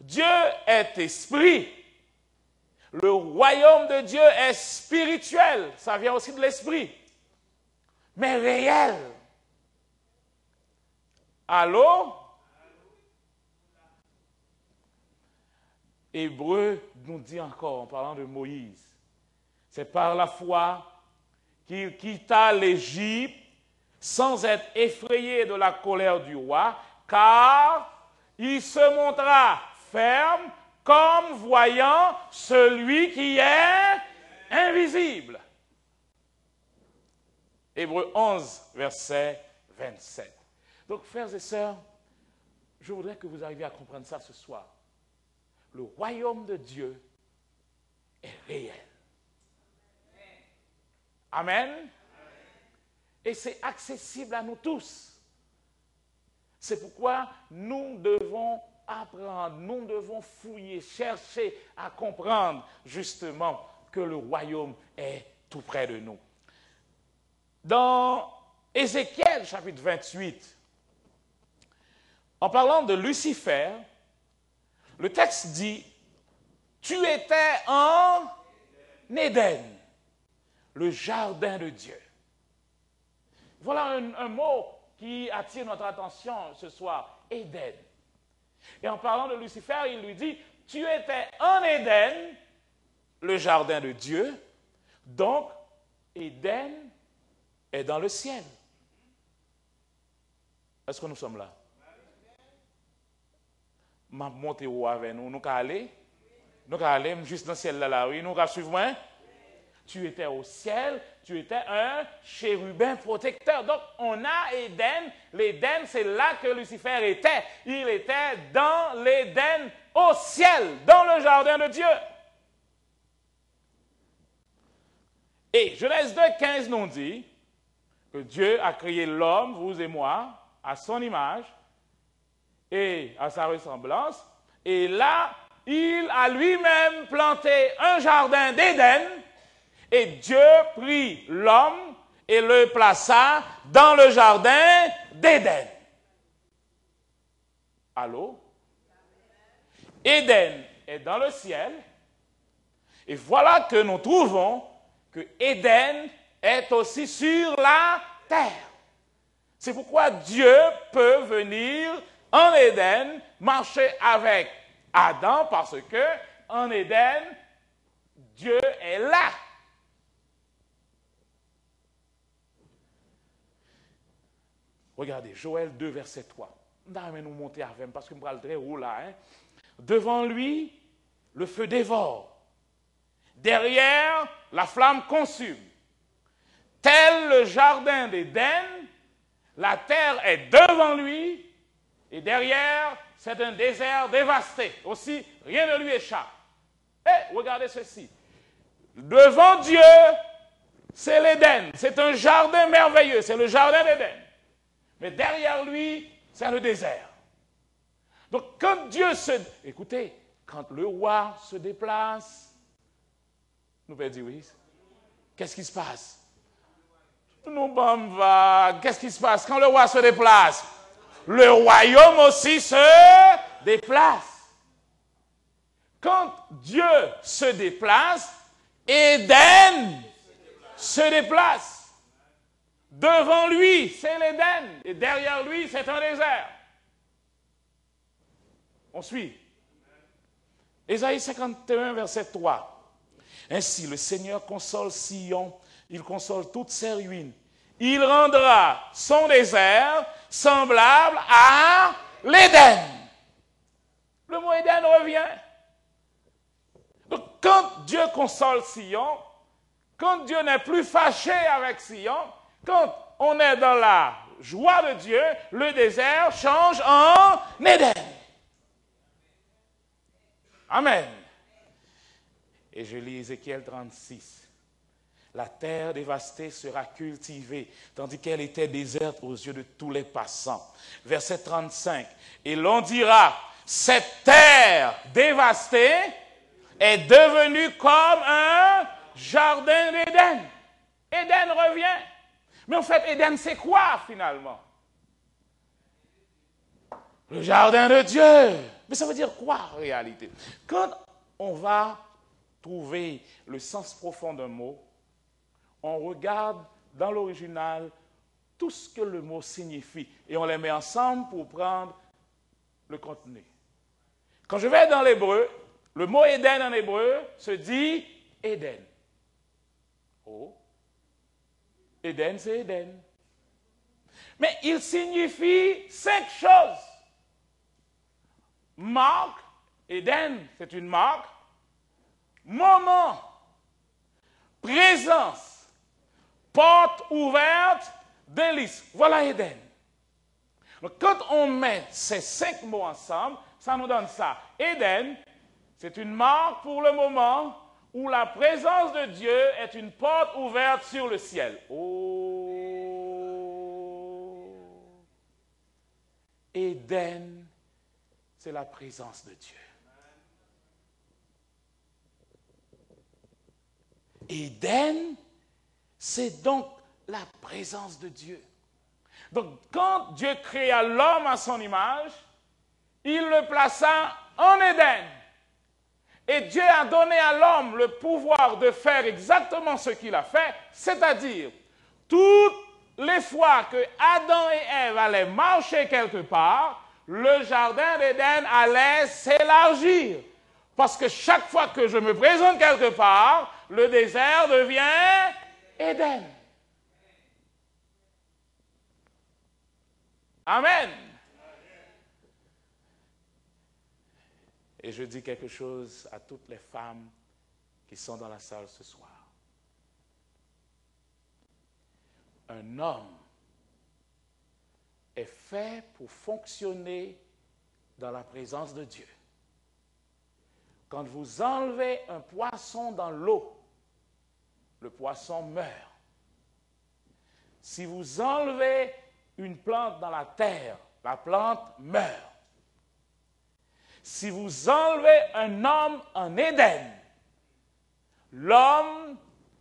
Dieu est esprit. Le royaume de Dieu est spirituel. Ça vient aussi de l'esprit. Mais réel. Allô? Hébreu nous dit encore, en parlant de Moïse, c'est par la foi qu'il quitta l'Égypte sans être effrayé de la colère du roi, car il se montra ferme comme voyant celui qui est invisible. Hébreux 11, verset 27. Donc, frères et sœurs, je voudrais que vous arriviez à comprendre ça ce soir. Le royaume de Dieu est réel. Amen. Et c'est accessible à nous tous. C'est pourquoi nous devons apprendre, nous devons fouiller, chercher à comprendre justement que le royaume est tout près de nous. Dans Ézéchiel chapitre 28, en parlant de Lucifer, le texte dit « Tu étais en Éden, le jardin de Dieu ». Voilà un mot qui attire notre attention ce soir, Éden. Et en parlant de Lucifer, il lui dit « Tu étais en Éden, le jardin de Dieu ». Donc, Éden est dans le ciel. Est-ce que nous sommes là? Je vais monter avec nous. Nous allons aller juste dans le ciel là, oui. Nous allons suivre moi. Tu étais au ciel, tu étais un chérubin protecteur. Donc, on a Éden. L'Éden, c'est là que Lucifer était. Il était dans l'Éden, au ciel, dans le jardin de Dieu. Et Genèse 2, 15 nous dit que Dieu a créé l'homme, vous et moi, à son image et à sa ressemblance. Et là, il a lui-même planté un jardin d'Éden. Et Dieu prit l'homme et le plaça dans le jardin d'Éden. Allô? Éden est dans le ciel. Et voilà que nous trouvons que Éden est aussi sur la terre. C'est pourquoi Dieu peut venir en Éden marcher avec Adam, parce que en Éden, Dieu est là. Regardez, Joël 2, verset 3. Nous monter avec parce que je parle très haut là. Hein. Devant lui, le feu dévore. Derrière, la flamme consume. Tel le jardin d'Éden, la terre est devant lui, et derrière, c'est un désert dévasté. Aussi, rien ne lui échappe. Et regardez ceci. Devant Dieu, c'est l'Éden. C'est un jardin merveilleux. C'est le jardin d'Éden. Mais derrière lui, c'est le désert. Donc, quand Dieu se... Écoutez, quand le roi se déplace, nous pouvons dire oui. Qu'est-ce qui se passe? Nous sommes vagues. Qu'est-ce qui se passe quand le roi se déplace? Le royaume aussi se déplace. Quand Dieu se déplace, Éden se déplace. Devant lui, c'est l'Éden. Et derrière lui, c'est un désert. On suit. Ésaïe 51, verset 3. Ainsi, le Seigneur console Sion, il console toutes ses ruines. Il rendra son désert semblable à l'Éden. Le mot Éden revient. Donc, quand Dieu console Sion, quand Dieu n'est plus fâché avec Sion, quand on est dans la joie de Dieu, le désert change en Éden. Amen. Et je lis Ézéchiel 36. La terre dévastée sera cultivée, tandis qu'elle était déserte aux yeux de tous les passants. Verset 35. Et l'on dira, cette terre dévastée est devenue comme un jardin d'Éden. Éden revient. Mais en fait, Éden, c'est quoi finalement? Le jardin de Dieu. Mais ça veut dire quoi en réalité? Quand on va trouver le sens profond d'un mot, on regarde dans l'original tout ce que le mot signifie et on les met ensemble pour prendre le contenu. Quand je vais dans l'hébreu, le mot Éden en hébreu se dit Éden. Oh, Éden, c'est Éden. Mais il signifie 5 choses. Marque, Éden, c'est une marque. Moment, présence, porte ouverte, délice. Voilà Éden. Donc, quand on met ces 5 mots ensemble, ça nous donne ça. Éden, c'est une marque pour le moment où la présence de Dieu est une porte ouverte sur le ciel. Oh! Éden, c'est la présence de Dieu. Éden, c'est donc la présence de Dieu. Donc, quand Dieu créa l'homme à son image, il le plaça en Éden. Et Dieu a donné à l'homme le pouvoir de faire exactement ce qu'il a fait, c'est-à-dire, toutes les fois que Adam et Ève allaient marcher quelque part, le jardin d'Éden allait s'élargir. Parce que chaque fois que je me présente quelque part, le désert devient Éden. Amen. Et je dis quelque chose à toutes les femmes qui sont dans la salle ce soir. Un homme est fait pour fonctionner dans la présence de Dieu. Quand vous enlevez un poisson dans l'eau, le poisson meurt. Si vous enlevez une plante dans la terre, la plante meurt. Si vous enlevez un homme en Éden, l'homme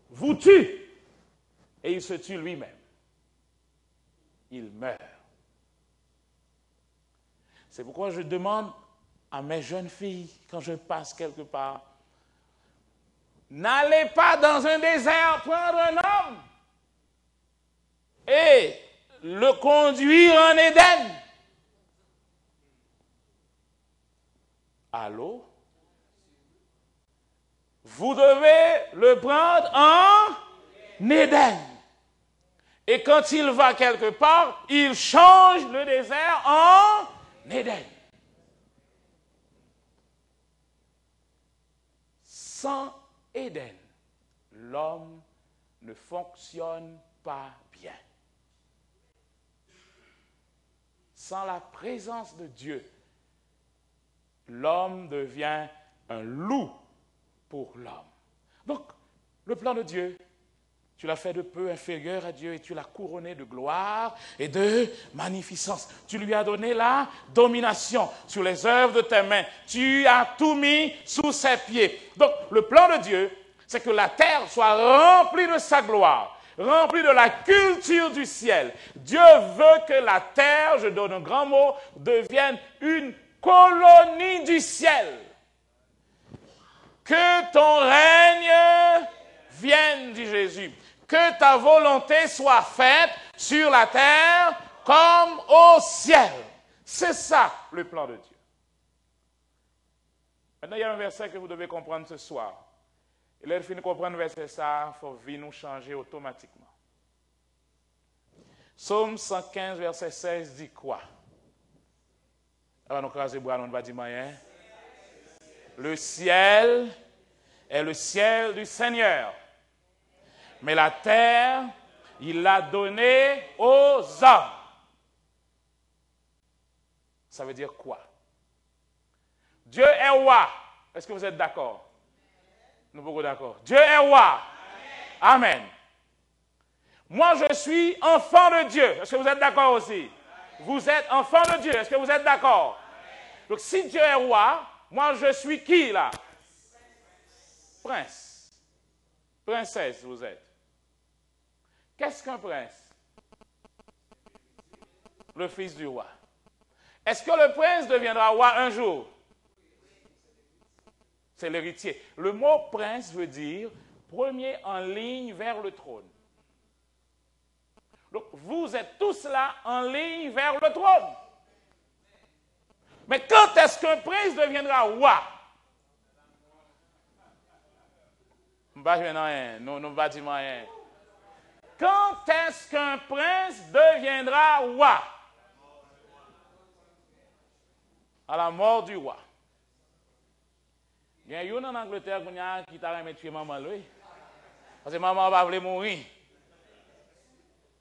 vous tue et il se tue lui-même. Il meurt. C'est pourquoi je demande à mes jeunes filles, quand je passe quelque part, n'allez pas dans un désert prendre un homme et le conduire en Éden. Allô? Vous devez le prendre en Éden. Et quand il va quelque part, il change le désert en Éden. Sans Éden, l'homme ne fonctionne pas bien. Sans la présence de Dieu, l'homme devient un loup pour l'homme. Donc, le plan de Dieu, tu l'as fait de peu inférieur à Dieu et tu l'as couronné de gloire et de magnificence. Tu lui as donné la domination sur les œuvres de tes mains. Tu as tout mis sous ses pieds. Donc, le plan de Dieu, c'est que la terre soit remplie de sa gloire, remplie de la culture du ciel. Dieu veut que la terre, je donne un grand mot, devienne une colonie du ciel. Que ton règne vienne, dit Jésus. Que ta volonté soit faite sur la terre comme au ciel. C'est ça le plan de Dieu. Maintenant, il y a un verset que vous devez comprendre ce soir. Et là, il finit de comprendre le verset, ça, il faut venir nous changer automatiquement. Psaume 115, verset 16 dit quoi? Alors, nous crasons les bras, on ne va dire rien. Le ciel est le ciel du Seigneur. Mais la terre, il l'a donnée aux hommes. Ça veut dire quoi? Dieu est roi. Est-ce que vous êtes d'accord? Nous sommes beaucoup d'accord. Dieu est roi. Amen. Amen. Moi, je suis enfant de Dieu. Est-ce que vous êtes d'accord aussi? Vous êtes enfant de Dieu. Est-ce que vous êtes d'accord? Donc, si Dieu est roi, moi, je suis qui là? Prince. Princesse, vous êtes. Qu'est-ce qu'un prince? Le fils du roi. Est-ce que le prince deviendra roi un jour? C'est l'héritier. Le mot prince veut dire premier en ligne vers le trône. Donc, vous êtes tous là en ligne vers le trône. Mais quand est-ce qu'un prince deviendra roi? Nous va dire rien. Quand est-ce qu'un prince deviendra roi? À la mort du roi. Il y a une en Angleterre qui t'a remis tuer maman lui. Parce que maman va vouloir mourir.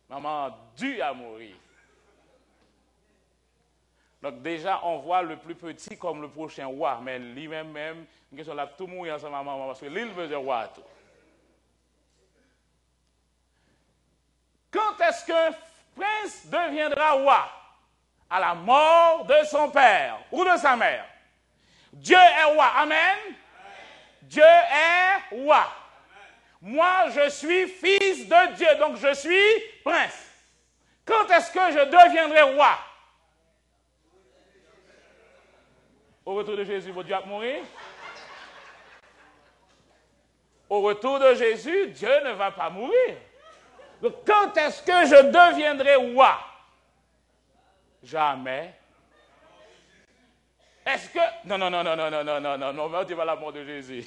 Maman a dû à mourir. Donc déjà, on voit le plus petit comme le prochain roi. Mais lui-même, il va tout mourir ensemble avec maman parce que lui, il veut être roi. Tout. Quand est-ce qu'un prince deviendra roi? À la mort de son père ou de sa mère. Dieu est roi. Amen. Amen. Dieu est roi. Amen. Moi, je suis fils de Dieu, donc je suis prince. Quand est-ce que je deviendrai roi? Au retour de Jésus, votre Dieu a mouru. Au retour de Jésus, Dieu ne va pas mourir. Donc, quand est-ce que je deviendrai roi? Jamais. Est-ce que... Non, tu vas la mort de Jésus.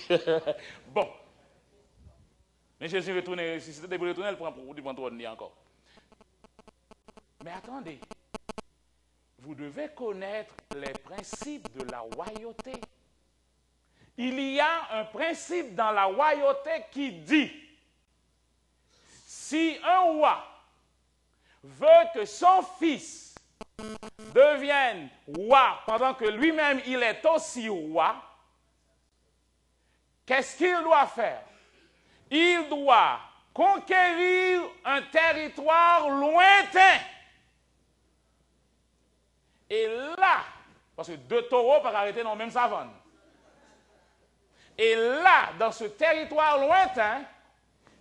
Bon. Mais Jésus retourne, si c'était pour retourner, il prend pour du trône encore. Mais attendez. Vous devez connaître les principes de la royauté. Il y a un principe dans la royauté qui dit, si un roi veut que son fils devienne roi pendant que lui-même il est aussi roi, qu'est-ce qu'il doit faire? Il doit conquérir un territoire lointain. Et là, parce que deux taureaux peuvent arrêter dans la même savane. Et là, dans ce territoire lointain,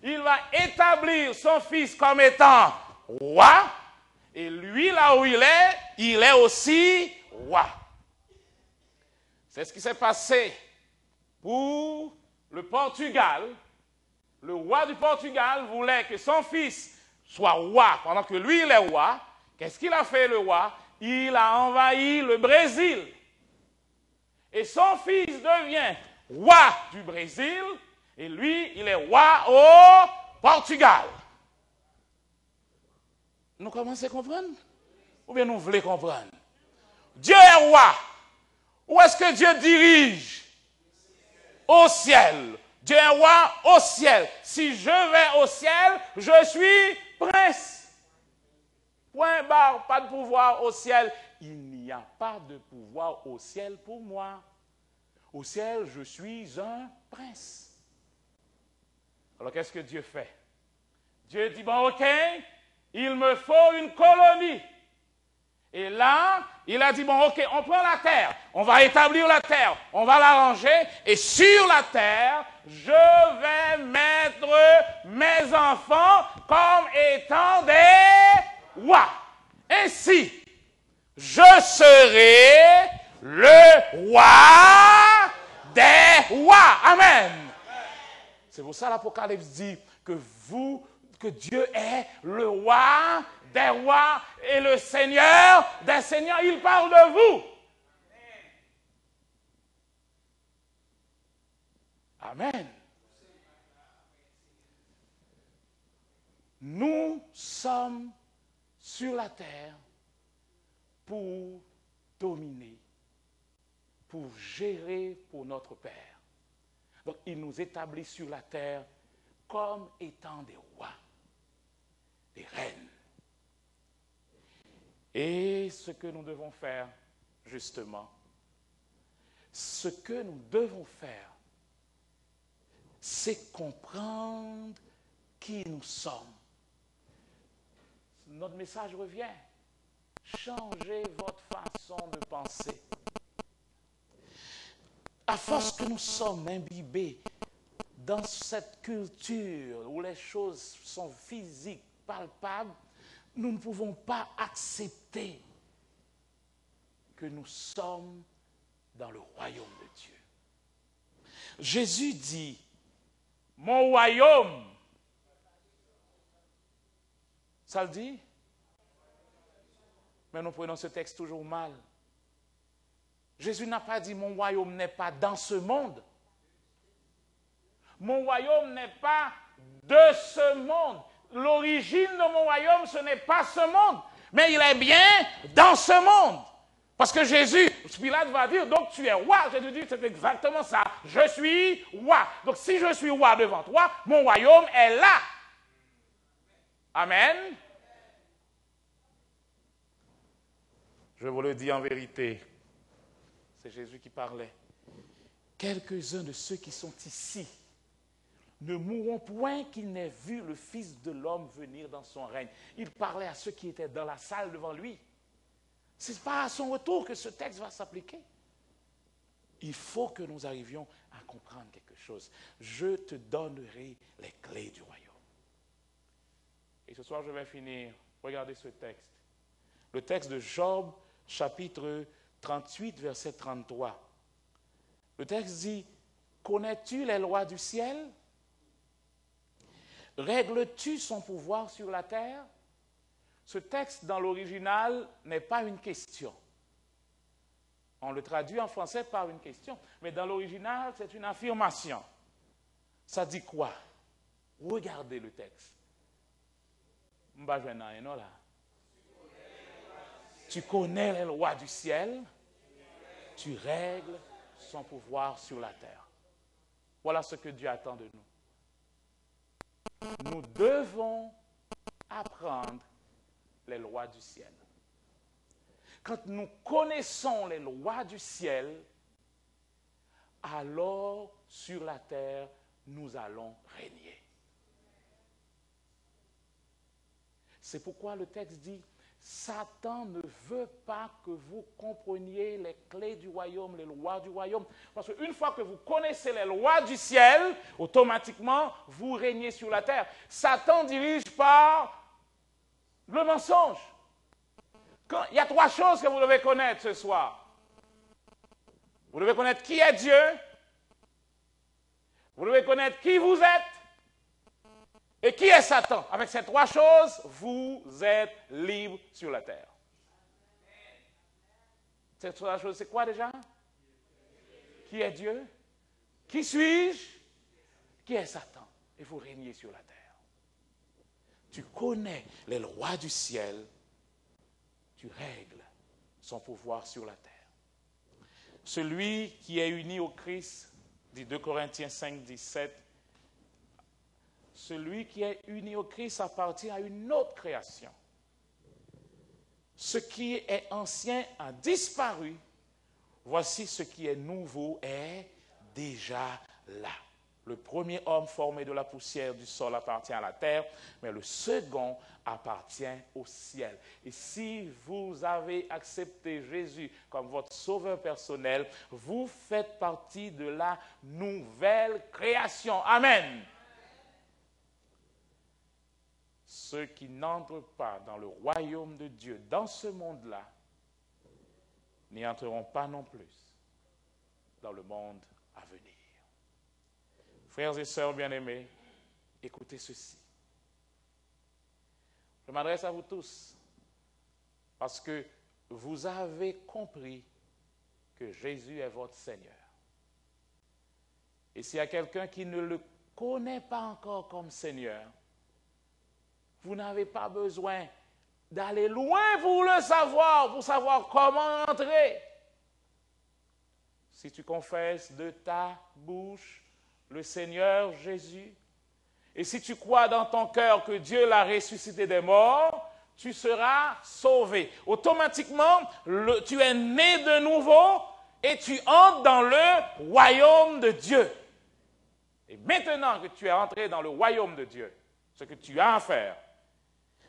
il va établir son fils comme étant roi. Et lui, là où il est aussi roi. C'est ce qui s'est passé pour le Portugal. Le roi du Portugal voulait que son fils soit roi pendant que lui, il est roi. Qu'est-ce qu'il a fait, le roi? Il a envahi le Brésil. Et son fils devient roi du Brésil. Et lui, il est roi au Portugal. Nous commençons à comprendre? Ou bien nous voulons comprendre? Dieu est roi. Où est-ce que Dieu dirige? Au ciel. Dieu est roi au ciel. Si je vais au ciel, je suis prince. Point barre, pas de pouvoir au ciel. Il n'y a pas de pouvoir au ciel pour moi. Au ciel, je suis un prince. Alors qu'est-ce que Dieu fait? Dieu dit, bon, ok, il me faut une colonie. Et là, il a dit, bon, ok, on prend la terre, on va établir la terre, on va l'arranger, et sur la terre, je vais mettre mes enfants comme étant des rois. Ainsi, je serai le roi des rois. Amen. C'est pour ça l'Apocalypse dit que Dieu est le roi des rois et le Seigneur des seigneurs. Il parle de vous. Amen. Nous sommes sur la terre pour dominer, pour gérer pour notre Père. Donc, il nous établit sur la terre comme étant des rois, des reines. Et ce que nous devons faire, justement, ce que nous devons faire, c'est comprendre qui nous sommes. Notre message revient. Changez votre façon de penser. À force que nous sommes imbibés dans cette culture où les choses sont physiques, palpables, nous ne pouvons pas accepter que nous sommes dans le royaume de Dieu. Jésus dit, mon royaume, ça le dit? Mais nous prenons ce texte toujours mal. Jésus n'a pas dit, mon royaume n'est pas dans ce monde. Mon royaume n'est pas de ce monde. L'origine de mon royaume, ce n'est pas ce monde. Mais il est bien dans ce monde. Parce que Jésus, Pilate va dire, donc tu es roi. Jésus dit, c'est exactement ça. Je suis roi. Donc si je suis roi devant toi, mon royaume est là. Amen. Je vous le dis en vérité. C'est Jésus qui parlait. Quelques-uns de ceux qui sont ici ne mourront point qu'ils n'aient vu le Fils de l'homme venir dans son règne. Il parlait à ceux qui étaient dans la salle devant lui. Ce n'est pas à son retour que ce texte va s'appliquer. Il faut que nous arrivions à comprendre quelque chose. Je te donnerai les clés du royaume. Et ce soir, je vais finir. Regardez ce texte. Le texte de Job, chapitre 38, verset 33. Le texte dit, connais-tu les lois du ciel? Règles-tu son pouvoir sur la terre? Ce texte, dans l'original, n'est pas une question. On le traduit en français par une question. Mais dans l'original, c'est une affirmation. Ça dit quoi? Regardez le texte. Tu connais les lois du ciel, tu règles son pouvoir sur la terre. Voilà ce que Dieu attend de nous. Nous devons apprendre les lois du ciel. Quand nous connaissons les lois du ciel, alors sur la terre, nous allons régner. C'est pourquoi le texte dit, Satan ne veut pas que vous compreniez les clés du royaume, les lois du royaume. Parce qu'une fois que vous connaissez les lois du ciel, automatiquement, vous régnez sur la terre. Satan dirige par le mensonge. Il y a trois choses que vous devez connaître ce soir. Vous devez connaître qui est Dieu. Vous devez connaître qui vous êtes. Et qui est Satan? Avec ces trois choses, vous êtes libre sur la terre. Ces trois choses, c'est quoi déjà? Qui est Dieu? Qui suis-je? Qui est Satan? Et vous régnez sur la terre. tu connais les lois du ciel, tu règles son pouvoir sur la terre. Celui qui est uni au Christ, dit 2 Corinthiens 5, 17, celui qui est uni au Christ appartient à une autre création. Ce qui est ancien a disparu. Voici ce qui est nouveau est déjà là. Le premier homme formé de la poussière du sol appartient à la terre, mais le second appartient au ciel. Et si vous avez accepté Jésus comme votre sauveur personnel, vous faites partie de la nouvelle création. Amen. Ceux qui n'entrent pas dans le royaume de Dieu, dans ce monde-là, n'y entreront pas non plus dans le monde à venir. Frères et sœurs bien-aimés, écoutez ceci. Je m'adresse à vous tous parce que vous avez compris que Jésus est votre Seigneur. Et s'il y a quelqu'un qui ne le connaît pas encore comme Seigneur, vous n'avez pas besoin d'aller loin pour le savoir, pour savoir comment entrer. Si tu confesses de ta bouche le Seigneur Jésus, et si tu crois dans ton cœur que Dieu l'a ressuscité des morts, tu seras sauvé. Automatiquement, tu es né de nouveau et tu entres dans le royaume de Dieu. Et maintenant que tu es entré dans le royaume de Dieu, ce que tu as à faire,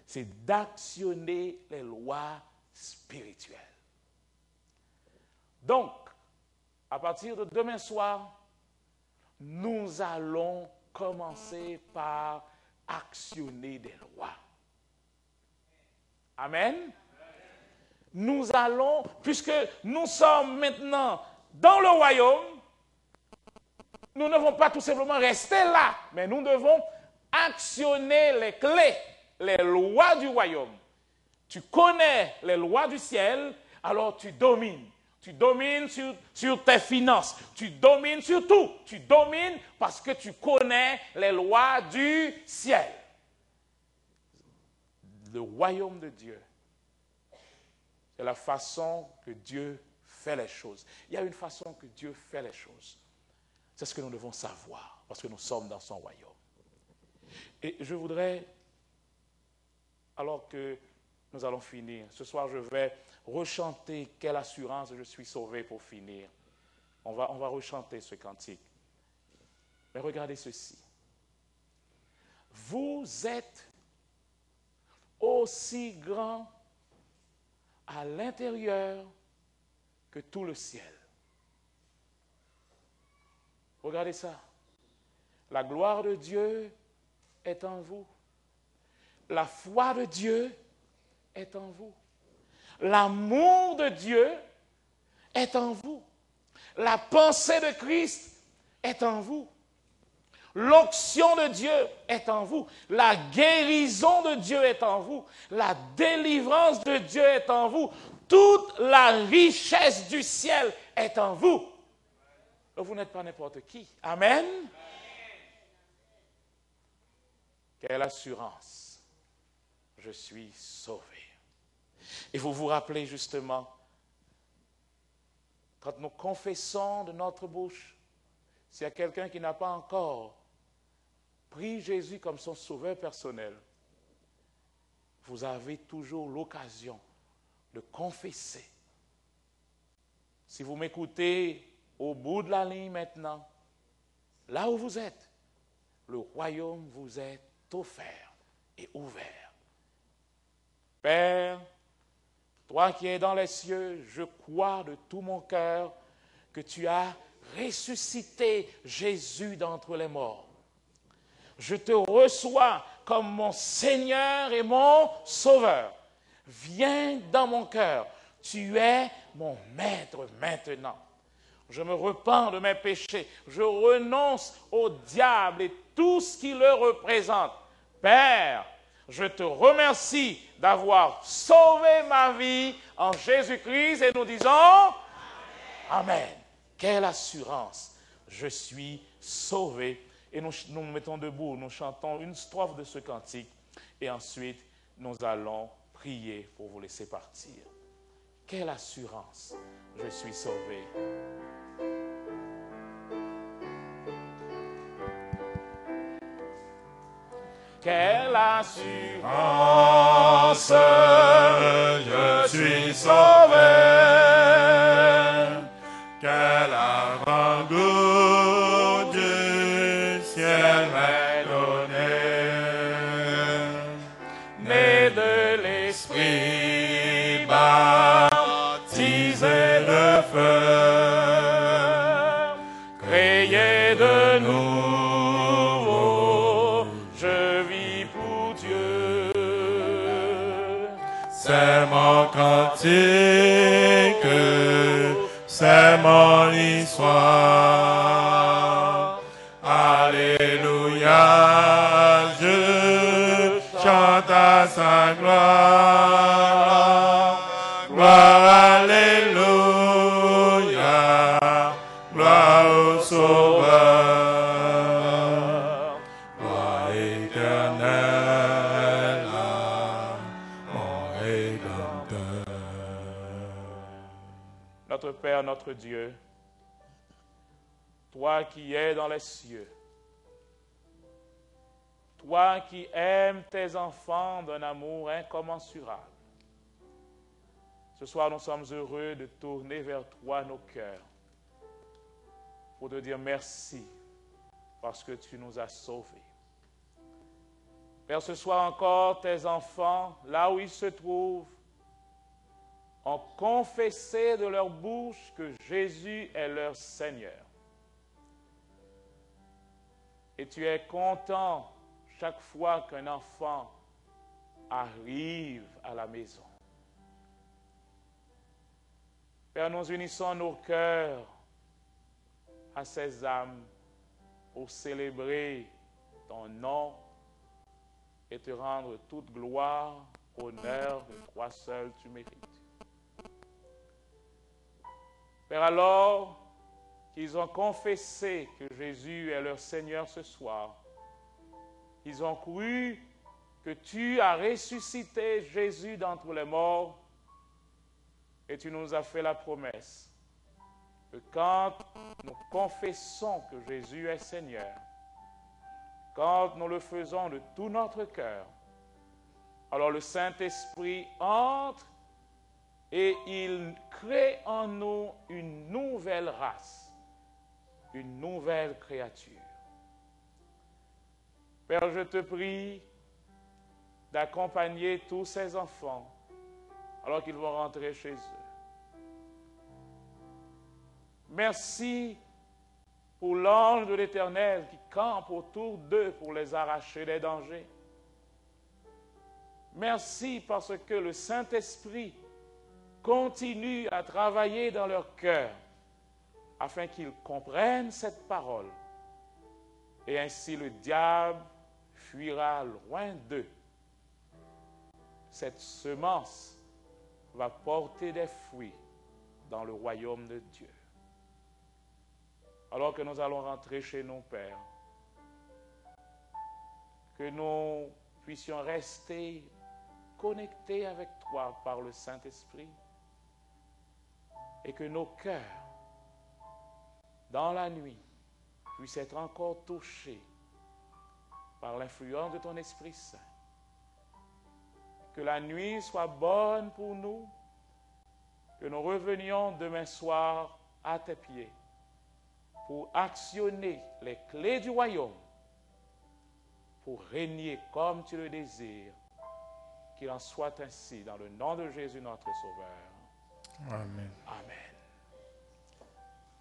c'est d'actionner les lois spirituelles. Donc, à partir de demain soir, nous allons commencer par actionner des lois. Amen. Nous allons, puisque nous sommes maintenant dans le royaume, nous ne devons pas tout simplement rester là, mais nous devons actionner les clés, les lois du royaume. Tu connais les lois du ciel, alors tu domines. Tu domines sur tes finances. Tu domines sur tout. Tu domines parce que tu connais les lois du ciel. Le royaume de Dieu, c'est la façon que Dieu fait les choses. Il y a une façon que Dieu fait les choses. C'est ce que nous devons savoir parce que nous sommes dans son royaume. Et je voudrais, alors que nous allons finir, ce soir je vais rechanter « Quelle assurance je suis sauvé » pour finir. On va rechanter ce cantique. Mais regardez ceci. Vous êtes aussi grand à l'intérieur que tout le ciel. Regardez ça. La gloire de Dieu est en vous. La foi de Dieu est en vous. L'amour de Dieu est en vous. La pensée de Christ est en vous. L'onction de Dieu est en vous. La guérison de Dieu est en vous. La délivrance de Dieu est en vous. Toute la richesse du ciel est en vous. Vous n'êtes pas n'importe qui. Amen. Quelle assurance. Je suis sauvé. Et vous vous rappelez justement, quand nous confessons de notre bouche, s'il y a quelqu'un qui n'a pas encore pris Jésus comme son sauveur personnel, vous avez toujours l'occasion de confesser. Si vous m'écoutez au bout de la ligne maintenant, là où vous êtes, le royaume vous est offert et ouvert. Père, toi qui es dans les cieux, je crois de tout mon cœur que tu as ressuscité Jésus d'entre les morts. Je te reçois comme mon Seigneur et mon Sauveur. Viens dans mon cœur. Tu es mon maître maintenant. Je me repens de mes péchés. Je renonce au diable et tout ce qui le représente. Père, je te remercie d'avoir sauvé ma vie en Jésus-Christ et nous disons Amen. Amen. Quelle assurance. Je suis sauvé. Et nous nous mettons debout, nous chantons une strophe de ce cantique. Et ensuite, nous allons prier pour vous laisser partir. Quelle assurance! Je suis sauvé. Quelle assurance! Je suis sauvé. Quel avant-goût du ciel m'est donné, Né de l'Esprit, baptisé de feu, créé de nouveau, je vis pour Dieu. c'est mon cantique, c'est mon histoire. Alléluia, je chante à sa gloire. Gloire, alléluia, gloire au Sauveur. Gloire éternelle à mon Rédempteur. Notre Père, notre Dieu, toi qui es dans les cieux, toi qui aimes tes enfants d'un amour incommensurable, ce soir nous sommes heureux de tourner vers toi nos cœurs pour te dire merci parce que tu nous as sauvés. Père, ce soir encore, tes enfants, là où ils se trouvent, ont confessé de leur bouche que Jésus est leur Seigneur. Et tu es content chaque fois qu'un enfant arrive à la maison. Père, nous unissons nos cœurs à ces âmes pour célébrer ton nom et te rendre toute gloire, honneur que toi seul tu mérites. Père, alors qu'ils ont confessé que Jésus est leur Seigneur ce soir, ils ont cru que tu as ressuscité Jésus d'entre les morts et tu nous as fait la promesse que quand nous confessons que Jésus est Seigneur, quand nous le faisons de tout notre cœur, alors le Saint-Esprit entre et il crée en nous une nouvelle race, une nouvelle créature. Père, je te prie d'accompagner tous ces enfants alors qu'ils vont rentrer chez eux. Merci pour l'ange de l'Éternel qui campe autour d'eux pour les arracher des dangers. Merci parce que le Saint-Esprit continue à travailler dans leur cœur afin qu'ils comprennent cette parole. Et ainsi le diable fuira loin d'eux. Cette semence va porter des fruits dans le royaume de Dieu. Alors que nous allons rentrer chez nos pères, que nous puissions rester connectés avec toi par le Saint-Esprit et que nos cœurs, dans la nuit, puissent être encore touchés par l'influence de ton Esprit Saint. Que la nuit soit bonne pour nous, que nous revenions demain soir à tes pieds pour actionner les clés du royaume, pour régner comme tu le désires. Qu'il en soit ainsi dans le nom de Jésus notre Sauveur. Amen. Amen.